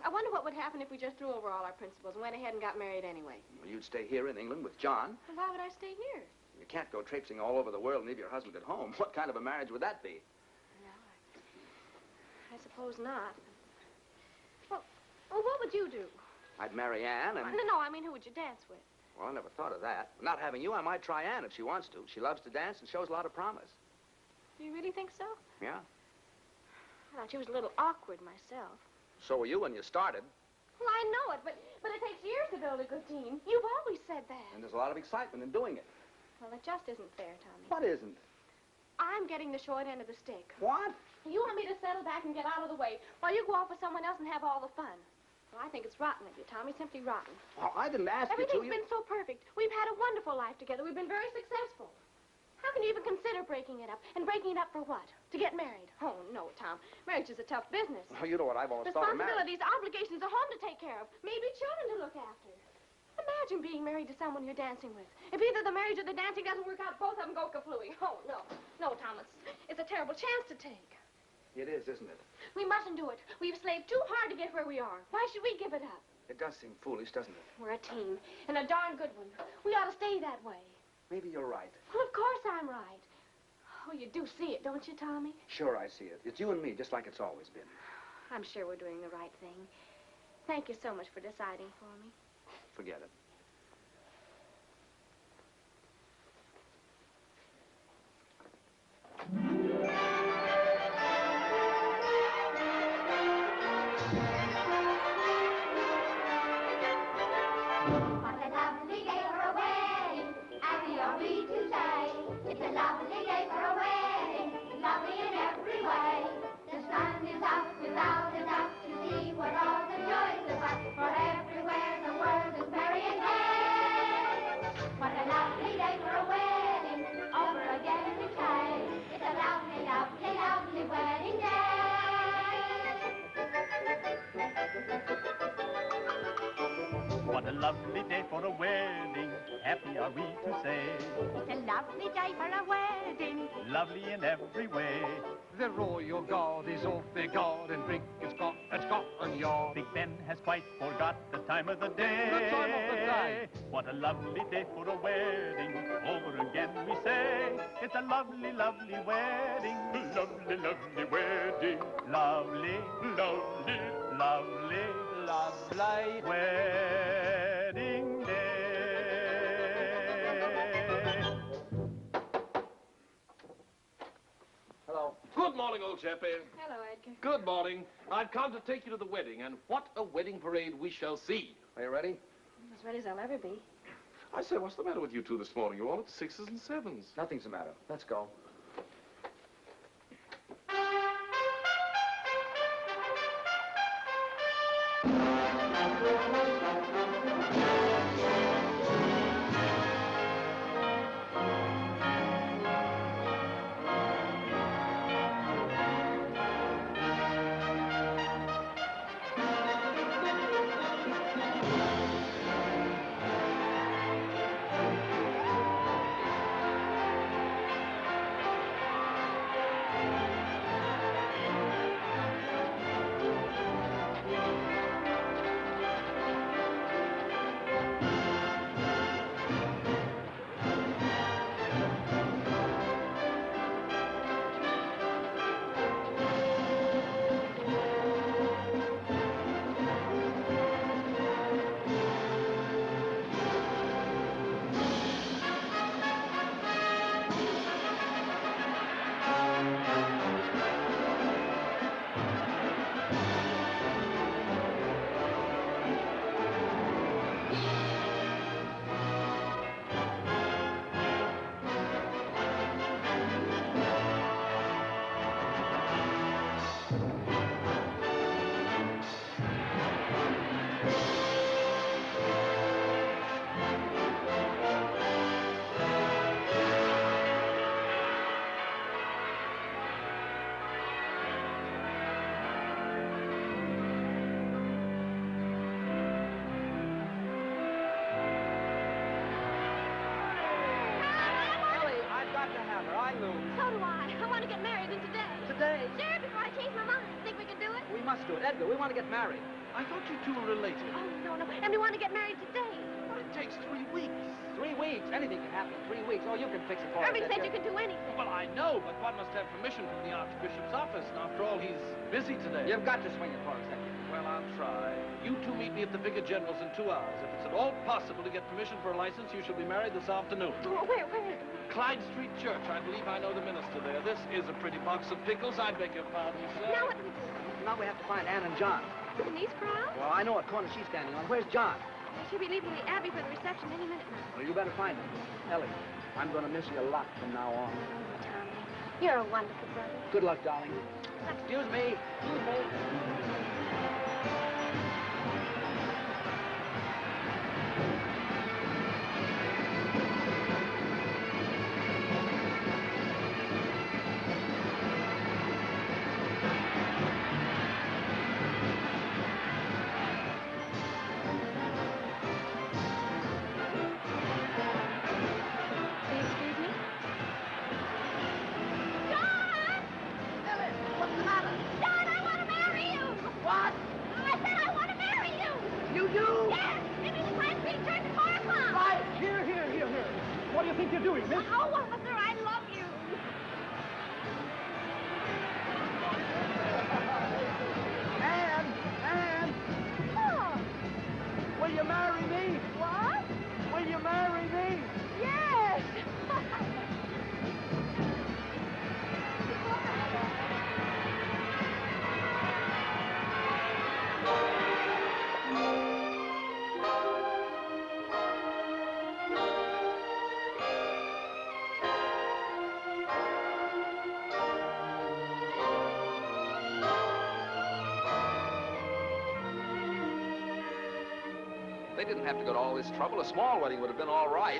I wonder what would happen if we just threw over all our principles and went ahead and got married anyway. Well, you'd stay here in England with John. Well, why would I stay here? You can't go traipsing all over the world and leave your husband at home. What kind of a marriage would that be? No, I suppose not. Well, what would you do? I'd marry Anne and... No, I mean, who would you dance with? Well, I never thought of that. Not having you, I might try Anne if she wants to. She loves to dance and shows a lot of promise. Do you really think so? Yeah. I thought she was a little awkward myself. So were you when you started. Well, I know it, but it takes years to build a good team. You've always said that. And there's a lot of excitement in doing it. Well, it just isn't fair, Tommy. What isn't? I'm getting the short end of the stick. What? You want me to settle back and get out of the way while you go off with someone else and have all the fun. Well, I think it's rotten of you, Tommy, simply rotten. Well, I didn't ask you to. Everything's been so perfect. We've had a wonderful life together. We've been very successful. How can you even consider breaking it up? And breaking it up for what? To get married? Oh, no, Tom. Marriage is a tough business. Well, you know what I've always thought of marriage. Responsibilities, obligations, a home to take care of, maybe children to look after. Imagine being married to someone you're dancing with. If either the marriage or the dancing doesn't work out, both of them go kaflooey. Oh, no. No, Tom, it's a terrible chance to take. It is, isn't it? We mustn't do it. We've slaved too hard to get where we are. Why should we give it up? It does seem foolish, doesn't it? We're a team, and a darn good one. We ought to stay that way. Maybe you're right. Well, of course I'm right. Oh, you do see it, don't you, Tommy? Sure, I see it. It's you and me, just like it's always been. I'm sure we're doing the right thing. Thank you so much for deciding for me. Forget it. What a lovely day for a wedding, happy are we to say. It's a lovely day for a wedding, lovely in every way. The sun is out without a doubt to see what all the joy What a lovely day for a wedding, happy are we to say. It's a lovely day for a wedding. Lovely in every way. The royal guard is off their guard and drink is Scotland Yard. Big Ben has quite forgot the time of the day. The time of the day. What a lovely day for a wedding, over again we say. It's a lovely, lovely wedding. Lovely, lovely wedding. Lovely, lovely, lovely, lovely wedding day. Hello. Good morning, old chappie. Hello, Edgar. Good morning. I've come to take you to the wedding, and what a wedding parade we shall see. Are you ready? As ready as I'll ever be. I say, what's the matter with you two this morning? You're all at 6s and 7s. Nothing's the matter. Let's go. So do I. I want to get married in today. Today? Sure, before I change my mind. Think we can do it? We must do it. Edgar, we want to get married. I thought you two were related. Oh, no, no. And we want to get married today. But it takes 3 weeks. 3 weeks. Anything can happen in 3 weeks. Oh, you can fix it for us, Irving said Edgar. you can do anything. Well, I know, but one must have permission from the Archbishop's office. And after all, he's busy today. You've got to swing it for us, Edgar. Well, I'll try. You two meet me at the Vicar General's in 2 hours. If it's at all possible to get permission for a license, you shall be married this afternoon. Oh, where? Clyde Street Church. I believe I know the minister there. This is a pretty box of pickles. I beg your pardon, sir. Now what do we do? Now we have to find Ann and John. In these crowds? Well, I know what corner she's standing on. Where's John? She'll be leaving the Abbey for the reception any minute now. Well, you better find him. Ellie, I'm going to miss you a lot from now on. Tommy, you're a wonderful brother. Good luck, darling. Excuse me. Excuse me. What do you think you're doing, miss? Oh, officer, I love you. Ann! Oh. Will you marry me? What? Will you marry me? Yes. They didn't have to go to all this trouble. A small wedding would have been all right.